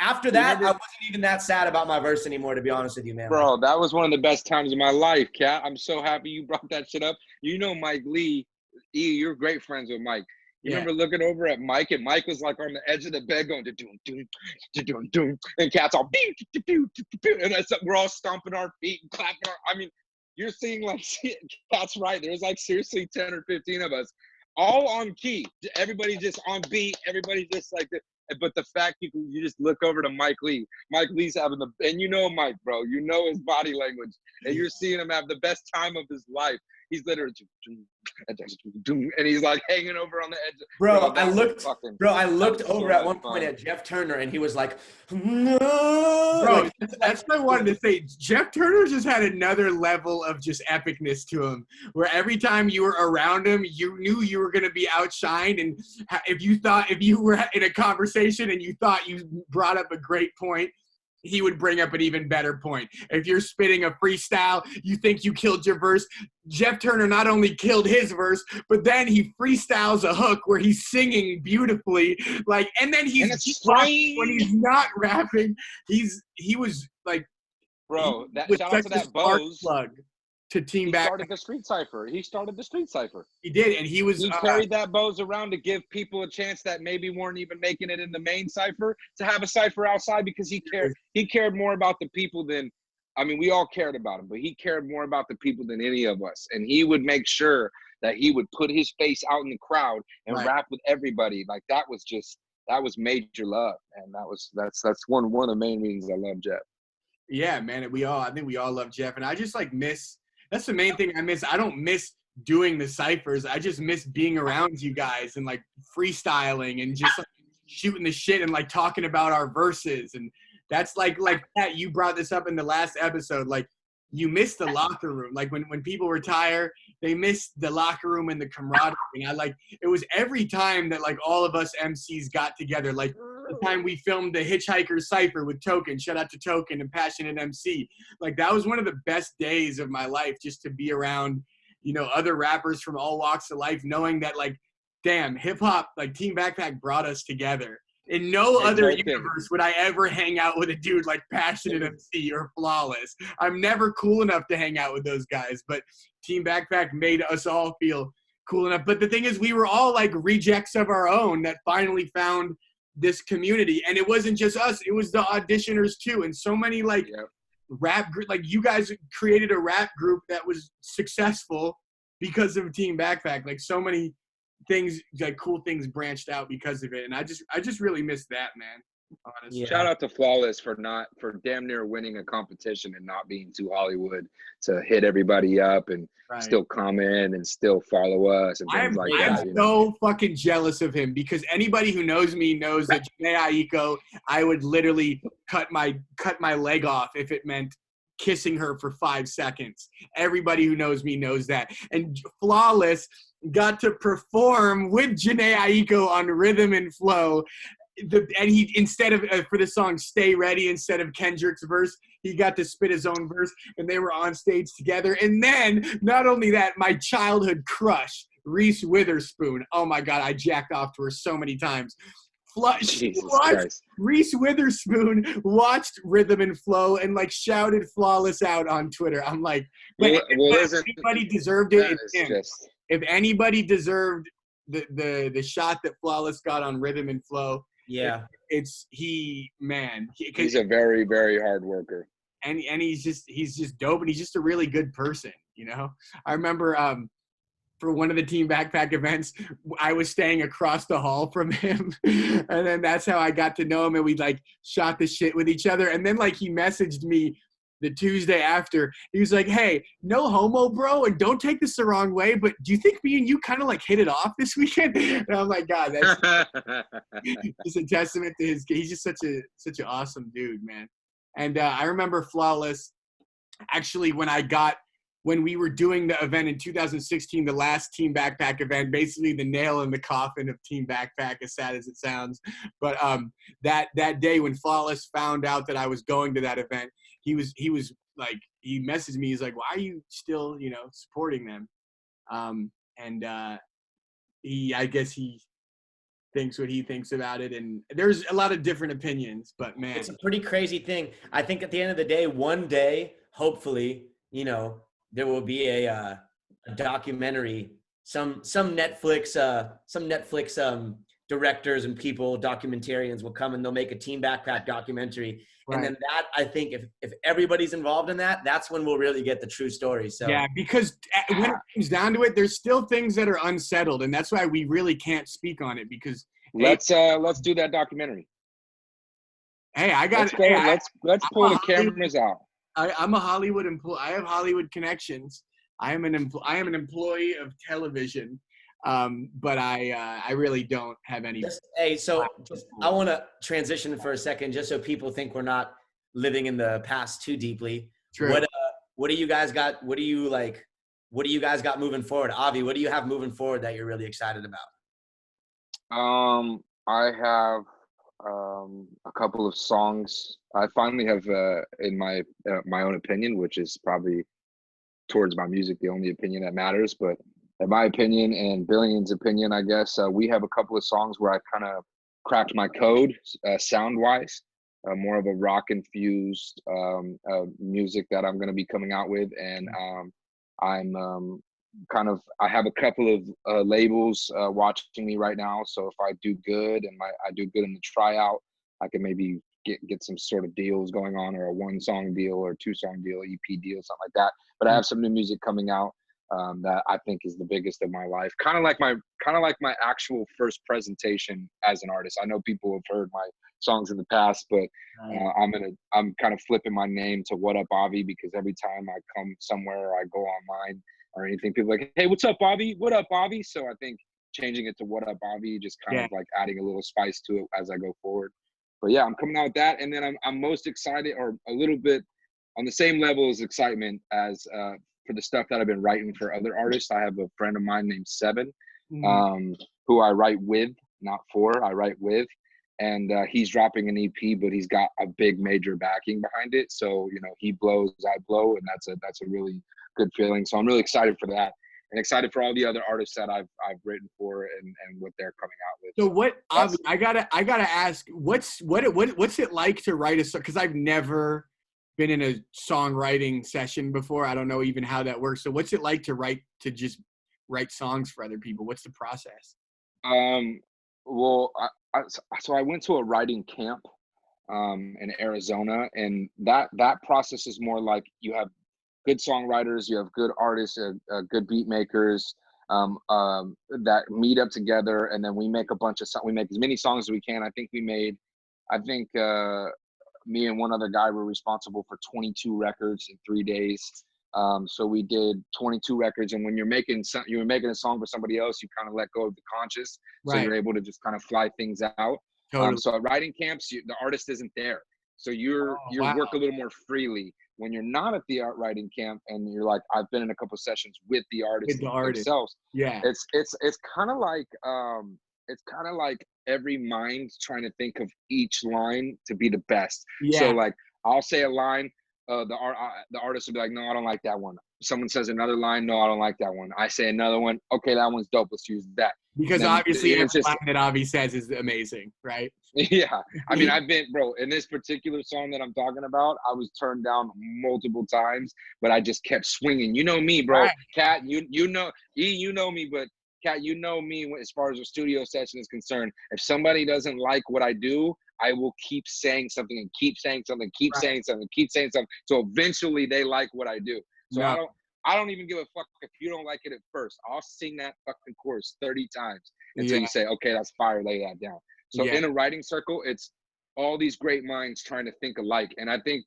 After that, I wasn't even that sad about my verse anymore, to be honest with you, man. Bro, that was one of the best times of my life, Kat. I'm so happy you brought that shit up. You know Mike Lee. You're great friends with Mike. You remember looking over at Mike, and Mike was like on the edge of the bed going, doom, doom, doom, doom, and Kat's all, and we're all stomping our feet and clapping I mean, you're seeing like, Kat's right. There's like seriously 10 or 15 of us, all on key. Everybody just on beat. Everybody just like, but the fact you just look over to Mike Lee. Mike Lee's having and you know Mike, bro. You know his body language, and you're seeing him have the best time of his life. He's literally, and he's like hanging over on the edge. Bro, I looked over at one point at Jeff Turner, and he was like, no. Bro, that's what I wanted to say. Jeff Turner just had another level of just epicness to him, where every time you were around him, you knew you were going to be outshined. And if you were in a conversation and you thought you brought up a great point, he would bring up an even better point. If you're spitting a freestyle, you think you killed your verse. Jeff Turner not only killed his verse, but then he freestyles a hook where he's singing beautifully. Like, and then he's rapping when he's not rapping. He was like, bro, shout out to that Bose. Plug to Team Back. He started the Street Cipher. He did, and he carried that Bose around to give people a chance that maybe weren't even making it in the main cipher to have a cipher outside, because he cared more about the people than, I mean, we all cared about him, but he cared more about the people than any of us. And he would make sure that he would put his face out in the crowd and rap with everybody. Like that was major love, and that's one of the main reasons I love Jeff. Yeah, man, I think we all love Jeff, and I just like miss. That's the main thing I miss. I don't miss doing the ciphers. I just miss being around you guys and like freestyling and just like shooting the shit and like talking about our verses. And that's like Pat, you brought this up in the last episode. Like you miss the locker room. Like when people retire, they miss the locker room and the camaraderie. And it was every time that like all of us MCs got together. Like the time we filmed the Hitchhiker Cypher with Token, shout out to Token and Passionate MC. Like that was one of the best days of my life, just to be around, other rappers from all walks of life, knowing that like, damn, hip hop, like Team Backpack brought us together. In no other universe would I ever hang out with a dude like Passionate MC or Flawless. I'm never cool enough to hang out with those guys, but Team Backpack made us all feel cool enough. But the thing is, we were all like rejects of our own that finally found this community. And it wasn't just us, it was the auditioners too. And so many like rap group, like you guys created a rap group that was successful because of Team Backpack. Like so many things, like cool things branched out because of it. And I just really miss that, man. Honestly. Yeah. Shout out to Flawless for damn near winning a competition and not being too Hollywood to hit everybody up and still comment and still follow us and things like that. I'm so fucking jealous of him, because anybody who knows me knows that Janae Aiko, I would literally cut my leg off if it meant kissing her for 5 seconds. Everybody who knows me knows that. And Flawless got to perform with Janae Aiko on Rhythm and Flow. And he, instead of for the song Stay Ready, instead of Kendrick's verse, he got to spit his own verse, and they were on stage together. And then not only that, my childhood crush, Reese Witherspoon, oh my God, I jacked off to her so many times. Reese Witherspoon watched Rhythm and Flow and like shouted Flawless out on Twitter. I'm like, if anybody deserved it, it's him. If anybody deserved the shot that Flawless got on Rhythm and Flow, he's a very, very hard worker, and he's just dope, and he's just a really good person. I remember for one of the Team Backpack events, I was staying across the hall from him, and then that's how I got to know him, and we like shot the shit with each other. And then like he messaged me the Tuesday after, he was like, "Hey, no homo, bro, and don't take this the wrong way, but do you think me and you kind of like hit it off this weekend?" And I'm like, God, that's just a testament to his. He's just such an awesome dude, man. And I remember Flawless. Actually, when we were doing the event in 2016, the last Team Backpack event, basically the nail in the coffin of Team Backpack, as sad as it sounds. But that day when Flawless found out that I was going to that event, he was like, he messaged me. He's like, "Why are you still, supporting them?" And I guess he thinks what he thinks about it, and there's a lot of different opinions. But man, it's a pretty crazy thing. I think at the end of the day, one day, hopefully, there will be a documentary. Some Netflix directors and people, documentarians will come and they'll make a Team Backpack documentary. right. And then that, I think, if everybody's involved in that, that's when we'll really get the true story. So yeah, because when it comes down to it, there's still things that are unsettled, and that's why we really can't speak on it. Because let's do that documentary. Hey, I got let's go. Let's pull the cameras out. I'm a Hollywood employee. I have Hollywood connections. I am an employee of television, but I really don't have any. I want to transition for a second, just so people think we're not living in the past too deeply. True. What do you guys got? What do you guys got moving forward? Avi, what do you have moving forward that you're really excited about? I have a couple of songs. I finally have, in my own opinion, which is probably towards my music the only opinion that matters, but in my opinion and Billion's opinion, I guess, we have a couple of songs where I kind of cracked my code sound wise, more of a rock infused music that I'm going to be coming out with. And I'm I have a couple of labels watching me right now. So if I do good and I do good in the tryout, I can maybe get some sort of deals going on, or a 1-song deal or 2-song deal, EP deal, something like that. But I have some new music coming out that I think is the biggest of my life. Kind of like my actual first presentation as an artist. I know people have heard my songs in the past, but I'm kind of flipping my name to What Up Obvi, because every time I come somewhere or I go online or anything, people are like, "Hey, what's up, Bobby? What up, Bobby?" So I think changing it to What Up Bobby, just kind of like adding a little spice to it as I go forward. But yeah, I'm coming out with that. And then I'm most excited, or a little bit on the same level as excitement as for the stuff that I've been writing for other artists. I have a friend of mine named Seven, who I write with, not for, I write with. And he's dropping an EP, but he's got a big major backing behind it. So, he blows, I blow, and that's a really good feeling. So I'm really excited for that, and excited for all the other artists that I've written for and what they're coming out with. So what, I gotta ask, what's it like to write a song? Because I've never been in a songwriting session before. I don't know even how that works. So what's it like to just write songs for other people? What's the process? Well, so I went to a writing camp in Arizona, and that process is more like you have good songwriters, you have good artists, good beat makers that meet up together, and then we make a bunch of we make as many songs as we can. I think me and one other guy were responsible for 22 records in 3 days. So we did 22 records, and when you're making a song for somebody else, you kind of let go of the conscious, so you're able to just kind of fly things out. Totally. So at writing camps, the artist isn't there, so you work a little more freely. When you're not at the art writing camp, and you're like, I've been in a couple sessions with the artists themselves. Yeah, it's kind of like every mind trying to think of each line to be the best. Yeah. So like, I'll say a line. The artist will be like, "No, I don't like that one." Someone says another line, "No, I don't like that one." I say another one, "Okay, that one's dope. Let's use that." Because obviously every line that Avi says is amazing, right? Yeah. I mean, in this particular song that I'm talking about, I was turned down multiple times, but I just kept swinging. You know me, bro. Right. Kat, you know me, but Kat, you know me as far as a studio session is concerned. If somebody doesn't like what I do, I will keep saying something and keep saying something, keep saying something, keep saying something. So eventually they like what I do. So I don't even give a fuck if you don't like it at first. I'll sing that fucking chorus 30 times until you say, "Okay, that's fire, lay that down." So in a writing circle, it's all these great minds trying to think alike. And I think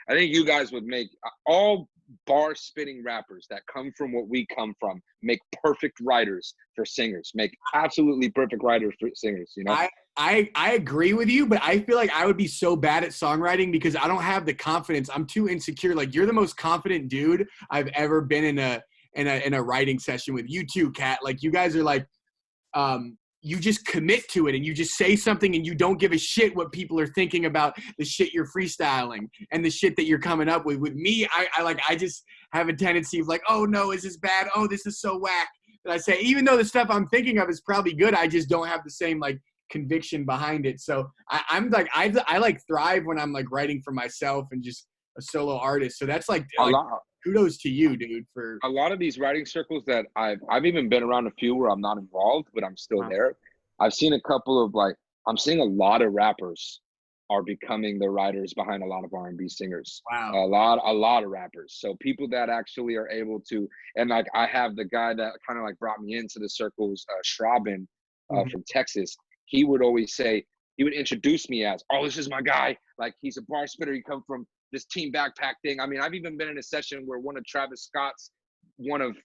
you guys would make all bar spitting rappers that come from what we come from, make perfect writers for singers, make absolutely perfect writers for singers, you know? I agree with you, but I feel like I would be so bad at songwriting because I don't have the confidence. I'm too insecure. Like, you're the most confident dude I've ever been in a writing session with. You too, Kat. Like, you guys are like, you just commit to it and you just say something and you don't give a shit what people are thinking about the shit you're freestyling and the shit that you're coming up with. With me, I just have a tendency of like, oh no, is this bad? Oh, this is so whack. And I say, even though the stuff I'm thinking of is probably good, I just don't have the same like conviction behind it. So I'm like, I like thrive when I'm like writing for myself and just a solo artist. So that's like kudos to you, dude, for a lot of these writing circles that I've even been around a few where I'm not involved, but I'm still there. I've seen a couple of I'm seeing a lot of rappers are becoming the writers behind a lot of R&B singers. Wow. A lot of rappers. So people that actually are able to, and like I have the guy that kind of like brought me into the circles, Schraben from Texas. He would always say, he would introduce me as, oh, this is my guy. Like, he's a bar spitter. He comes from this Team Backpack thing. I mean, I've even been in a session where one of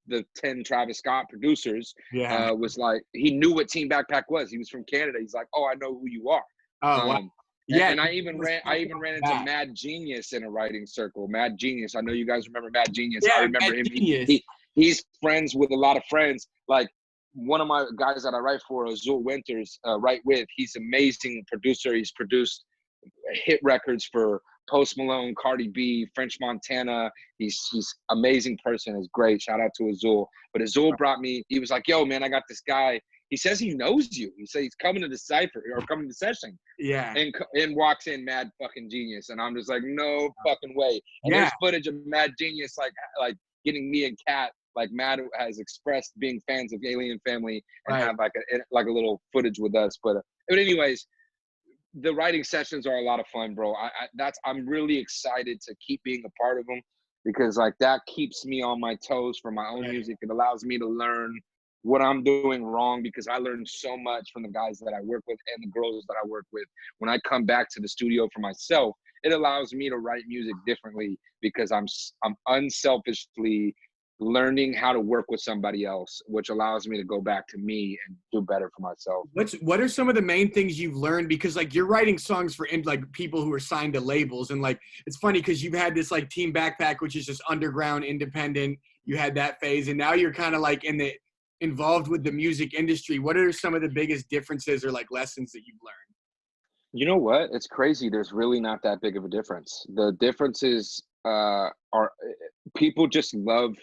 the 10 Travis Scott producers was like, he knew what Team Backpack was. He was from Canada. He's like, oh, I know who you are. Oh, wow. Yeah, and I even ran into Mad Genius in a writing circle. Mad Genius. I know you guys remember Mad Genius. Yeah, I remember Mad him. He's friends with a lot of friends. Like, one of my guys that I write for, Azul Winters, write with. He's an amazing producer. He's produced hit records for Post Malone, Cardi B, French Montana. He's amazing person. He's great. Shout out to Azul. But Azul brought me. He was like, "Yo, man, I got this guy. He says he knows you. He says he's coming to the cypher or coming to the session." Yeah. And walks in Mad fucking Genius, and I'm just like, no fucking way. And there's footage of Mad Genius like getting me and Kat. Like, Matt has expressed being fans of Alien Family and have like a little footage with us. But anyways, the writing sessions are a lot of fun, bro. I'm really excited to keep being a part of them because like that keeps me on my toes for my own music. It allows me to learn what I'm doing wrong because I learned so much from the guys that I work with and the girls that I work with. When I come back to the studio for myself, it allows me to write music differently because I'm unselfishly learning how to work with somebody else, which allows me to go back to me and do better for myself. What are some of the main things you've learned? Because like you're writing songs for like people who are signed to labels, and like it's funny because you've had this like Team Backpack, which is just underground, independent. You had that phase, and now you're kind of like involved with the music industry. What are some of the biggest differences or like lessons that you've learned? You know what? It's crazy. There's really not that big of a difference. The differences are people just love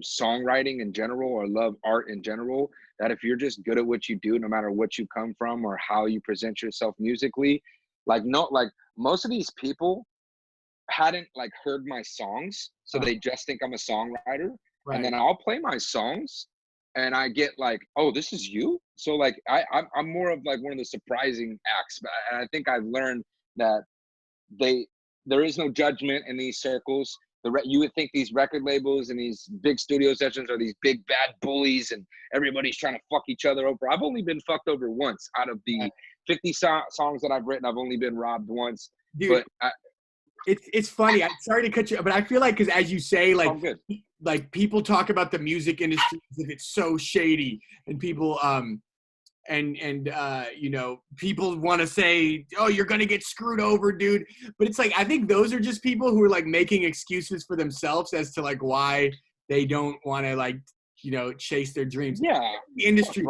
songwriting in general or love art in general, that if you're just good at what you do, no matter what you come from or how you present yourself musically, like most of these people hadn't like heard my songs, so they just think I'm a songwriter. And then I'll play my songs and I get like, oh, this is you. So like I'm more of like one of the surprising acts. But I think I've learned that there is no judgment in these circles. You would think these record labels and these big studio sessions are these big bad bullies and everybody's trying to fuck each other over. I've only been fucked over once. Out of the 50 songs that I've written, I've only been robbed once. Dude, but it's funny. I'm sorry to cut you, but I feel like because as you say, like people talk about the music industry as if it's so shady, and people you know, people want to say, oh, you're going to get screwed over, dude. But it's like, I think those are just people who are like making excuses for themselves as to like why they don't want to like, you know, chase their dreams. Yeah. The industry,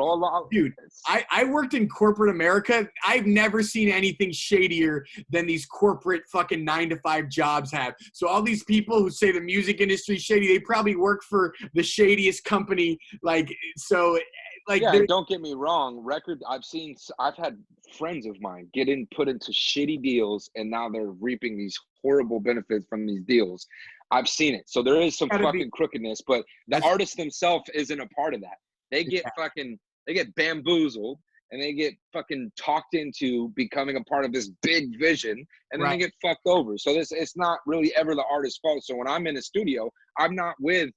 dude, I worked in corporate America. I've never seen anything shadier than these corporate fucking 9-to-5 jobs have. So all these people who say the music industry is shady, they probably work for the shadiest company. Like, so like, yeah, don't get me wrong. I've had friends of mine put into shitty deals, and now they're reaping these horrible benefits from these deals. I've seen it. So there is some fucking crookedness, but the artist themselves isn't a part of that. They get they get bamboozled, and they get fucking talked into becoming a part of this big vision, and then they get fucked over. So it's not really ever the artist's fault. So when I'm in a studio, I'm not with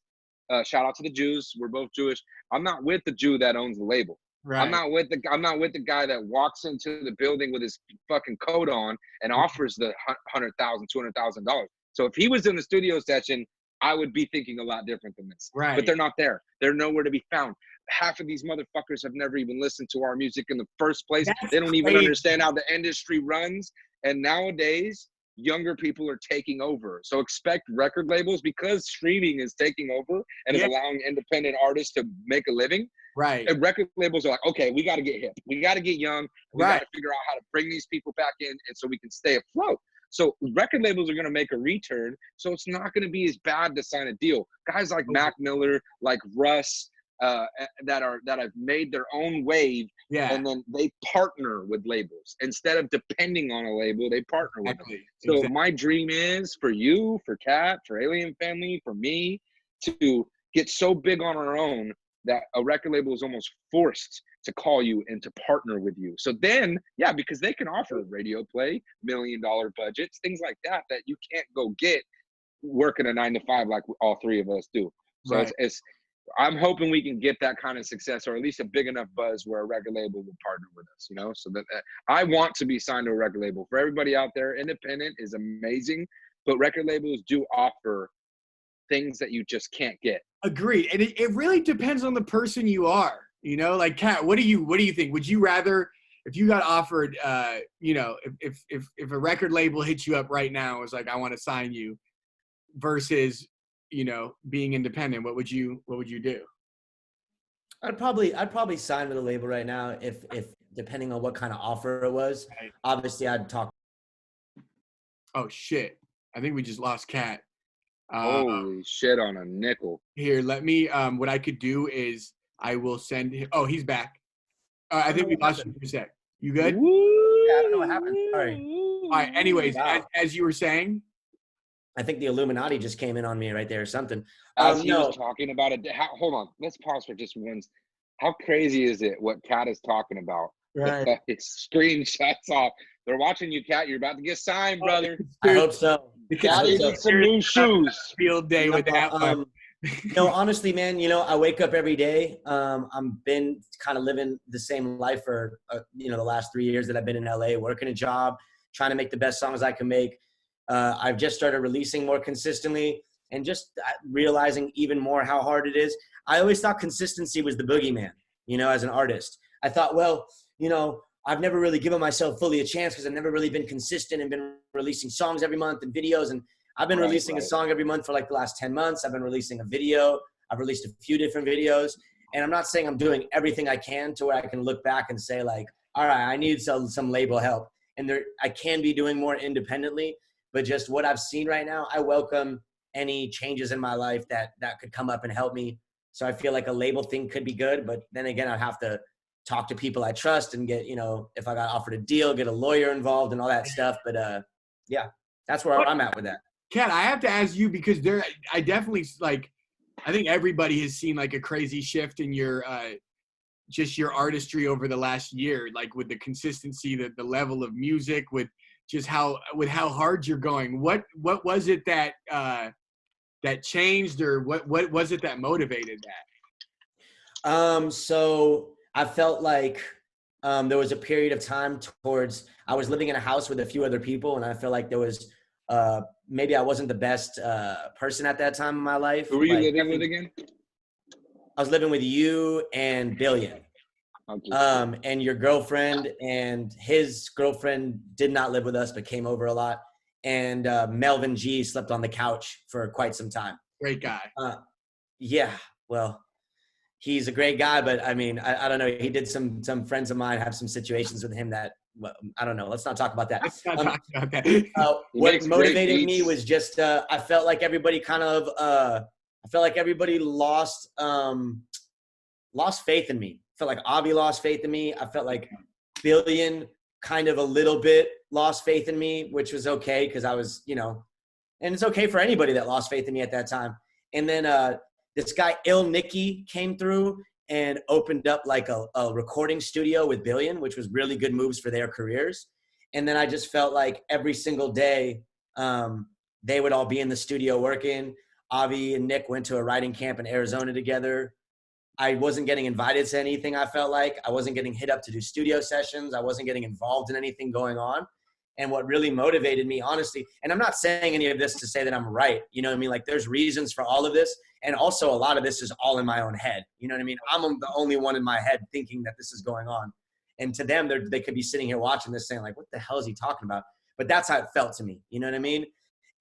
shout out to the Jews. We're both Jewish. I'm not with the Jew that owns the label. I'm Right. not with the guy that walks into the building with his fucking coat on and offers the $100,000, $200,000. So if he was in the studio session, I would be thinking a lot different than this. But Right. they're not there. They're nowhere to be found. Half of these motherfuckers have never even listened to our music in the first place. That's They don't even crazy. understand how the industry runs. And nowadays, younger people are taking over. So expect record labels, because streaming is taking over and is Yeah. allowing independent artists to make a living. Right. And record labels are like, okay, we got to get hip. We got to get young. We got Right. to figure out how to bring these people back in, and so we can stay afloat. So record labels are going to make a return. So it's not going to be as bad to sign a deal. Guys like Mac Miller, like Russ, that have made their own wave, Yeah. and then they partner with labels instead of depending on a label. They partner with them. Exactly. So Exactly. my dream is for you, for Kat, for Alien Family, for me, to get so big on our own that a record label is almost forced to call you and to partner with you. So then, yeah, because they can offer radio play, $1 million budgets, things like that you can't go get working a 9 to 5 like all three of us do. So Right. it's I'm hoping we can get that kind of success, or at least a big enough buzz where a record label will partner with us, so that I want to be signed to a record label. For everybody out there, independent is amazing, but record labels do offer things that you just can't get. Agreed. And it really depends on the person you are. Like Kat, what do you think? Would you rather, if you got offered, if a record label hits you up right now, is like, I want to sign you, versus, being independent, what would you do? I'd probably sign with a label right now if depending on what kind of offer it was. Right. Obviously, I'd talk. Oh shit! I think we just lost Kat. Holy shit on a nickel. Here, let me. What I could do is I will send him. Oh, he's back. I think we lost you for a sec. You good? Yeah, I don't know what happened. Sorry. All right. Anyways, Wow. as you were saying, I think the Illuminati just came in on me right there or something. As he was talking about it, hold on. Let's pause for just once. How crazy is it what Kat is talking about? right? It's screenshots off. They're watching you, Kat. You're about to get signed, brother. I hope so. Gotta get some new shoes. Field day with that one. Honestly, man, I wake up every day. I'm been kind of living the same life for, the last 3 years that I've been in LA, working a job, trying to make the best songs I can make. I've just started releasing more consistently and just realizing even more how hard it is. I always thought consistency was the boogeyman, as an artist. I thought, well, I've never really given myself fully a chance because I've never really been consistent and been releasing songs every month and videos. And I've been releasing a song every month for like the last 10 months. I've been releasing a video. I've released a few different videos. And I'm not saying I'm doing everything I can to where I can look back and say like, all right, I need some label help. And I can be doing more independently, but just what I've seen right now, I welcome any changes in my life that could come up and help me. So I feel like a label thing could be good, but then again, I'd have to talk to people I trust and get, if I got offered a deal, get a lawyer involved and all that stuff. But yeah, that's where I'm at with that. Kat, I have to ask you because I definitely I think everybody has seen like a crazy shift in your just your artistry over the last year, like with the consistency, the level of music, with just how hard you're going. What was it that that changed, or what was it that motivated that? So I felt like there was a period of time I was living in a house with a few other people, and I felt like there was maybe I wasn't the best person at that time in my life. Who were you living with again? I was living with you and Billion. Okay. And your girlfriend and his girlfriend did not live with us, but came over a lot. And Melvin G slept on the couch for quite some time. Great guy. Yeah, well, he's a great guy, but I mean, I don't know. He did some friends of mine have some situations with him that, well, I don't know. Let's not talk about that. Let's not talk about that. What motivated me was just I felt like everybody lost faith in me. I felt like Obvi lost faith in me. I felt like Billion kind of a little bit lost faith in me, which was okay because I was, and it's okay for anybody that lost faith in me at that time. And then this guy, Il Nicky, came through and opened up like a recording studio with Billion, which was really good moves for their careers. And then I just felt like every single day they would all be in the studio working. Avi and Nick went to a writing camp in Arizona together. I wasn't getting invited to anything. I felt like I wasn't getting hit up to do studio sessions. I wasn't getting involved in anything going on. And what really motivated me, honestly, and I'm not saying any of this to say that I'm right. You know what I mean? Like there's reasons for all of this. And also a lot of this is all in my own head. You know what I mean? I'm the only one in my head thinking that this is going on. And to them, they could be sitting here watching this saying like, what the hell is he talking about? But that's how it felt to me. You know what I mean?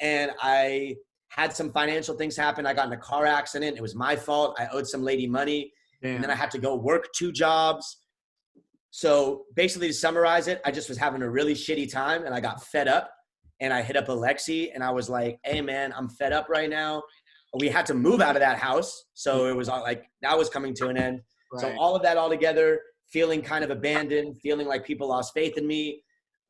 And I had some financial things happen. I got in a car accident. It was my fault. I owed some lady money. Damn. And then I had to go work 2 jobs. So basically to summarize it, I just was having a really shitty time and I got fed up and I hit up Alexi and I was like, hey man, I'm fed up right now. We had to move out of that house. So it was like, that was coming to an end. Right. So all of that all together, feeling kind of abandoned, feeling like people lost faith in me,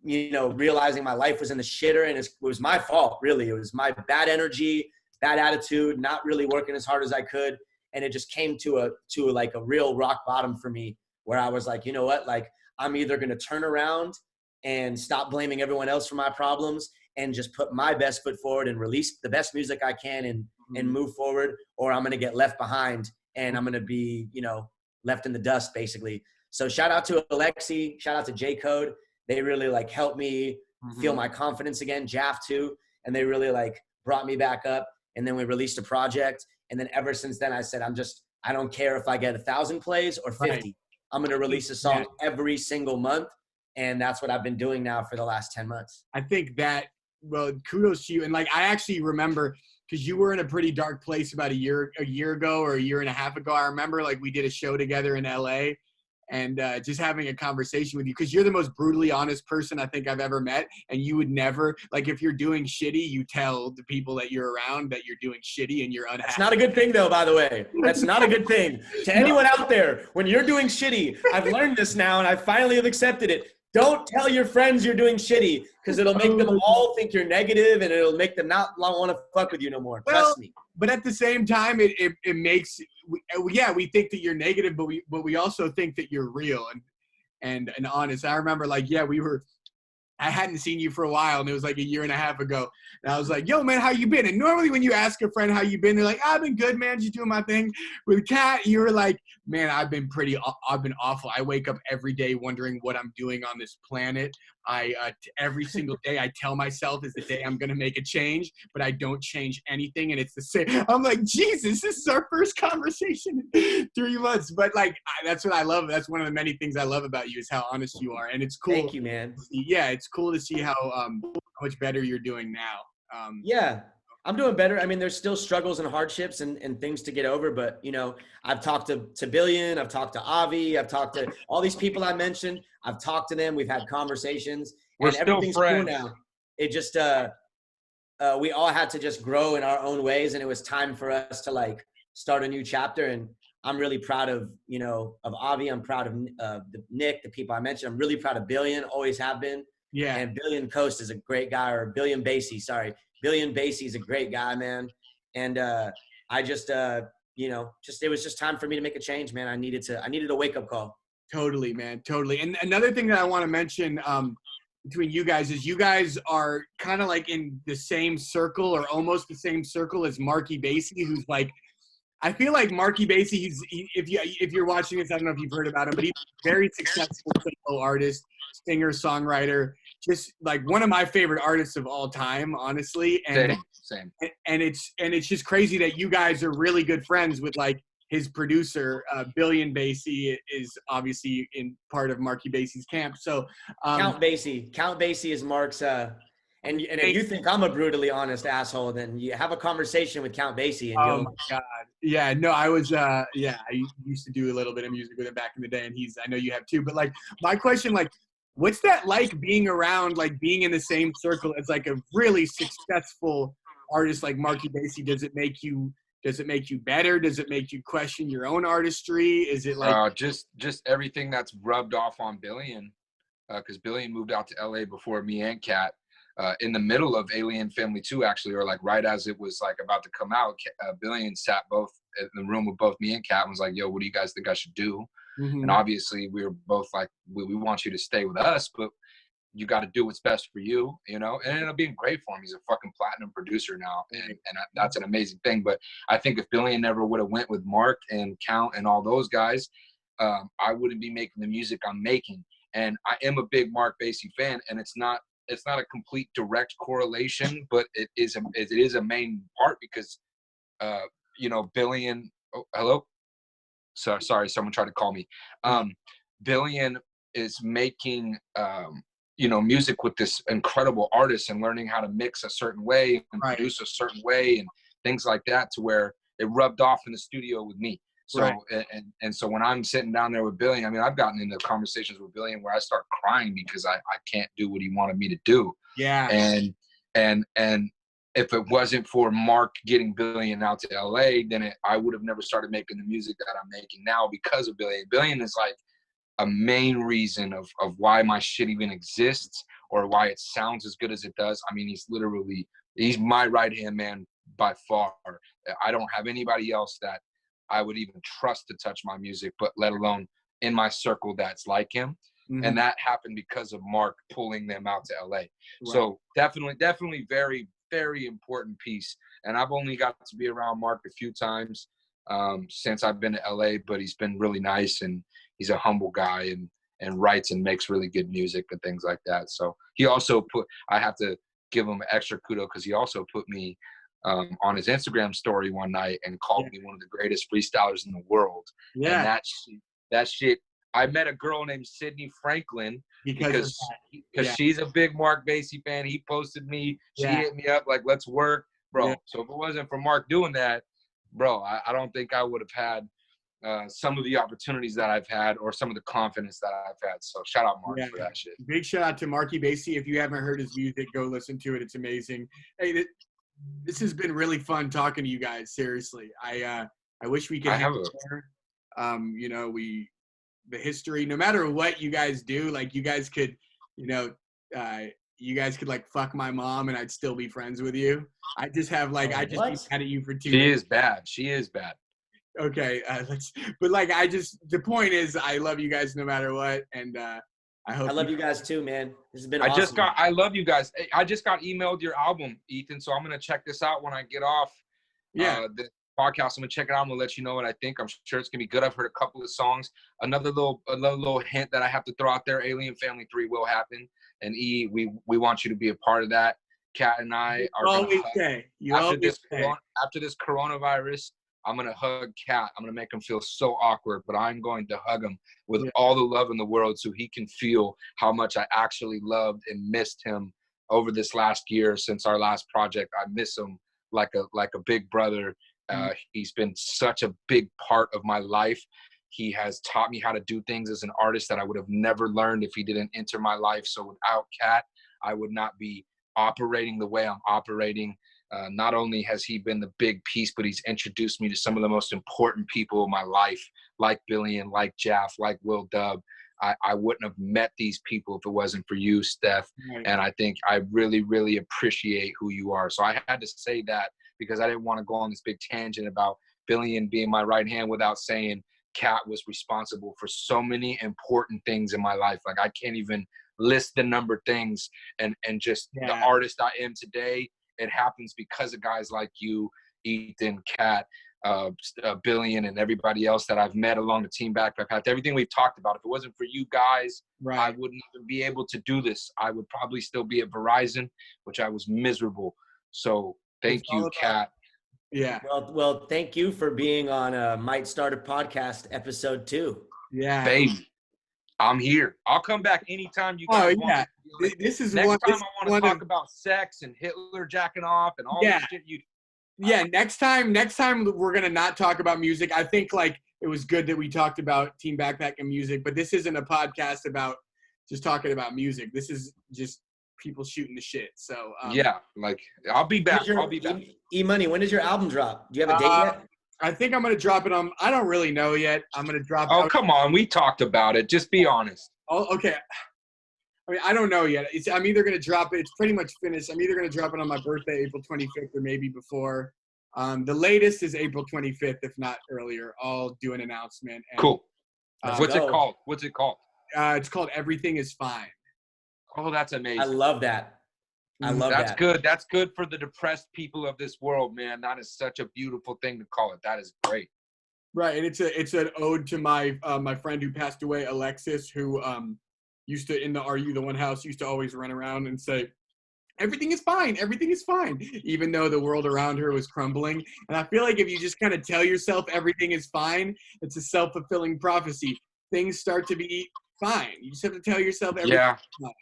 you know, realizing my life was in the shitter and it was my fault, really. It was my bad energy, bad attitude, not really working as hard as I could. And it just came to like a real rock bottom for me where I was like, you know what, like I'm either going to turn around and stop blaming everyone else for my problems and just put my best foot forward and release the best music I can and move forward, or I'm going to get left behind and I'm going to be, you know, left in the dust basically. So shout out to Alexi, shout out to J Code. They really like helped me feel my confidence again, Jaff too. And they really like brought me back up. And then we released a project. And then ever since then I said, I don't care if I get 1,000 plays or 50. Right. I'm going to release a song every single month. And that's what I've been doing now for the last 10 months. I think that, well, kudos to you. And like, I actually remember, because you were in a pretty dark place about a year ago or a year and a half ago. I remember like we did a show together in LA and just having a conversation with you, because you're the most brutally honest person I think I've ever met. And you would never, like if you're doing shitty, you tell the people that you're around that you're doing shitty and you're unhappy. That's not a good thing though, by the way. That's not a good thing. To anyone out there, when you're doing shitty, I've learned this now and I finally have accepted it. Don't tell your friends you're doing shitty because it'll make them all think you're negative and it'll make them not want to fuck with you no more. Trust me. But at the same time, it makes, we think that you're negative, but we also think that you're real and honest. I remember like, I hadn't seen you for a while and it was like a year and a half ago. And I was like, yo man, how you been? And normally when you ask a friend how you been, they're like, I've been good, man. Just doing my thing. With Kat, you were like, man, I've been awful. I wake up every day wondering what I'm doing on this planet. Every single day I tell myself is the day I'm going to make a change, but I don't change anything. And it's the same. I'm like, Jesus, this is our first conversation in 3 months. But like, that's what I love. That's one of the many things I love about you is how honest you are. And it's cool. Thank you, man. Yeah. It's cool to see how much better you're doing now. Yeah, I'm doing better. I mean, there's still struggles and hardships and things to get over, but you know, I've talked to Billion, I've talked to Obvi, I've talked to all these people I mentioned. I've talked to them. We've had conversations. We're and still everything's friends. cool now. It just we all had to just grow in our own ways, and it was time for us to like start a new chapter. And I'm really proud of Obvi. I'm proud of Nick, the people I mentioned. I'm really proud of Billion. Always have been. Yeah. And Billion Coast is a great guy, or Billion Basie. Sorry, Billion Basie is a great guy, man. And I just it was just time for me to make a change, man. I needed a wake up call. Totally, man. Totally. And another thing that I want to mention between you guys is you guys are kind of like in the same circle or almost the same circle as Marky Basie, who's like, I feel like Marky Basie, if you're watching this, I don't know if you've heard about him, but he's a very successful solo artist, singer, songwriter, just like one of my favorite artists of all time, honestly. And Same. And it's just crazy that you guys are really good friends with like his producer, Billion Basie is obviously in part of Marky Basie's camp. So Count Basie is Mark's. And if you think I'm a brutally honest asshole, then you have a conversation with Count Basie. And oh my God. Yeah, no, I was, I used to do a little bit of music with him back in the day, and I know you have too. But like, my question, like, what's that like being around, like being in the same circle as like a really successful artist like Marky Basie? Does it make you better? Does it make you question your own artistry? Is it like just everything that's rubbed off on Billion? Because Billion moved out to LA before me and Kat. In the middle of Alien Family 2, actually, or like right as it was like about to come out, Billion sat both in the room with both me and Kat and was like, yo, what do you guys think I should do? Mm-hmm. And obviously we were both like, we want you to stay with us, but you got to do what's best for you, you know, and it ended up being great for him. He's a fucking platinum producer now, and that's an amazing thing. But I think if Billion never would have went with Mark and Count and all those guys, I wouldn't be making the music I'm making. And I am a big Mark Basie fan, and it's not a complete direct correlation, but it is a main part because, you know, Billion. Oh, hello. Sorry, someone tried to call me. Billion is making, you know, music with this incredible artist and learning how to mix a certain way and produce a certain way and things like that, to where it rubbed off in the studio with me. So, and so when I'm sitting down there with Billion, I mean, I've gotten into conversations with Billion where I start crying because I can't do what he wanted me to do. Yeah. And if it wasn't for Mark getting Billion out to LA, then I would have never started making the music that I'm making now because of Billion. Billion is like a main reason of why my shit even exists or why it sounds as good as it does. I mean, he's my right-hand man by far. I don't have anybody else that I would even trust to touch my music, but let alone in my circle that's like him. Mm-hmm. And that happened because of Mark pulling them out to LA. Right. So definitely very, very important piece. And I've only got to be around Mark a few times since I've been to LA, but he's been really nice, and he's a humble guy and writes and makes really good music and things like that. So he also I have to give him extra kudos because he also put me on his Instagram story one night and called me one of the greatest freestylers in the world. Yeah. And that shit, I met a girl named Sydney Franklin because she's a big Mark Basie fan. He posted me. She hit me up like, let's work, bro. Yeah. So if it wasn't for Mark doing that, bro, I don't think I would have had some of the opportunities that I've had or some of the confidence that I've had. So shout out Mark for that shit. Big shout out to Marky Basie. If you haven't heard his music, go listen to it. It's amazing. Hey, this has been really fun talking to you guys. Seriously, I wish we could have more. You know, the history. No matter what you guys do, like you guys could, you know, like fuck my mom, and I'd still be friends with you. I just have like I just be mad at you for 2 days. She is bad. Okay, but like the point is I love you guys no matter what, and I love you guys too, man. This has been awesome. I love you guys. I just got emailed your album, Ethan, so I'm going to check this out when I get off the podcast. I'm going to check it out. I'm going to let you know what I think. I'm sure it's going to be good. I've heard a couple of songs. Another little hint that I have to throw out there, Alien Family 3 will happen. And we want you to be a part of that. Kat and I are going to after this coronavirus, I'm going to hug Kat. I'm going to make him feel so awkward, but I'm going to hug him with all the love in the world so he can feel how much I actually loved and missed him over this last year since our last project. I miss him like a big brother. He's been such a big part of my life. He has taught me how to do things as an artist that I would have never learned if he didn't enter my life. So without Kat, I would not be operating the way I'm operating. Not only has he been the big piece, but he's introduced me to some of the most important people in my life, like Billion, like Jaff, like Will Dub. I wouldn't have met these people if it wasn't for you, Steph. Right. And I think I really, really appreciate who you are. So I had to say that because I didn't want to go on this big tangent about Billion being my right hand without saying Kat was responsible for so many important things in my life. Like I can't even list the number things and just the artist I am today. It happens because of guys like you, Ethan, Kat, Billion, and everybody else that I've met along the Team Backpack Path. Everything we've talked about. If it wasn't for you guys, I wouldn't even be able to do this. I would probably still be at Verizon, which I was miserable. So thank you, Kat. Yeah. Well, thank you for being on Might Start a Podcast episode 2. Yeah. Baby, I'm here. I'll come back anytime you guys want. This is next time I want to talk about sex and Hitler jacking off and all this shit. Next time we're gonna not talk about music. I think like it was good that we talked about Team Backpack and music, but this isn't a podcast about just talking about music. This is just people shooting the shit. So like I'll be back. I'll be back. Emoney, when does your album drop? Do you have a date yet? I think I'm gonna drop it on. I don't really know yet. I'm gonna drop. Oh, come on, we talked about it. Just be honest. Oh, okay. I mean, I don't know yet. I'm either going to drop it. It's pretty much finished. I'm either going to drop it on my birthday, April 25th, or maybe before. The latest is April 25th, if not earlier. I'll do an announcement. And, cool. What's it called? It's called Everything Is Fine. Oh, that's amazing. I love that. I love That's that. good. That's good for the depressed people of this world, man. That is such a beautiful thing to call it. That is great. Right, and it's an ode to my my friend who passed away, Alexis, who used to in the Are You the One house used to always run around and say, everything is fine, even though the world around her was crumbling. And I feel like if you just kind of tell yourself everything is fine, it's a self-fulfilling prophecy. Things start to be fine. You just have to tell yourself everything is fine.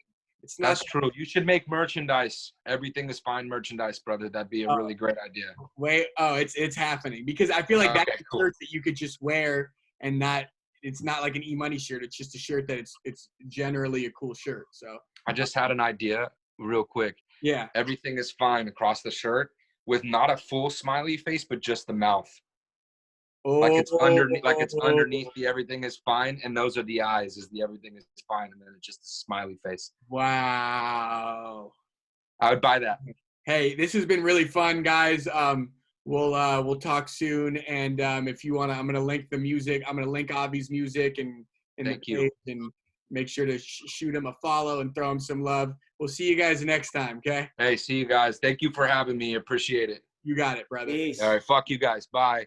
It's not That's true. You should make merchandise. Everything is fine merchandise, brother. That'd be a really great idea. it's happening, because I feel like that's a cool. shirt that you could just wear and not. It's not like an Emoney shirt. It's just a shirt that it's generally a cool shirt. So I just had an idea real quick. Yeah. Everything is fine across the shirt with not a full smiley face, but just the mouth. Like it's underneath the everything is fine, and those are the eyes, is the everything is fine, and then it's just a smiley face. Wow. I would buy that. Hey, this has been really fun, guys. We'll talk soon, and if you wanna, I'm gonna link the music. I'm gonna link Obvi's music and Thank the you. page, and make sure to shoot him a follow and throw him some love. We'll see you guys next time. Okay. Hey, see you guys. Thank you for having me. Appreciate it. You got it, brother. Peace. All right. Fuck you guys. Bye.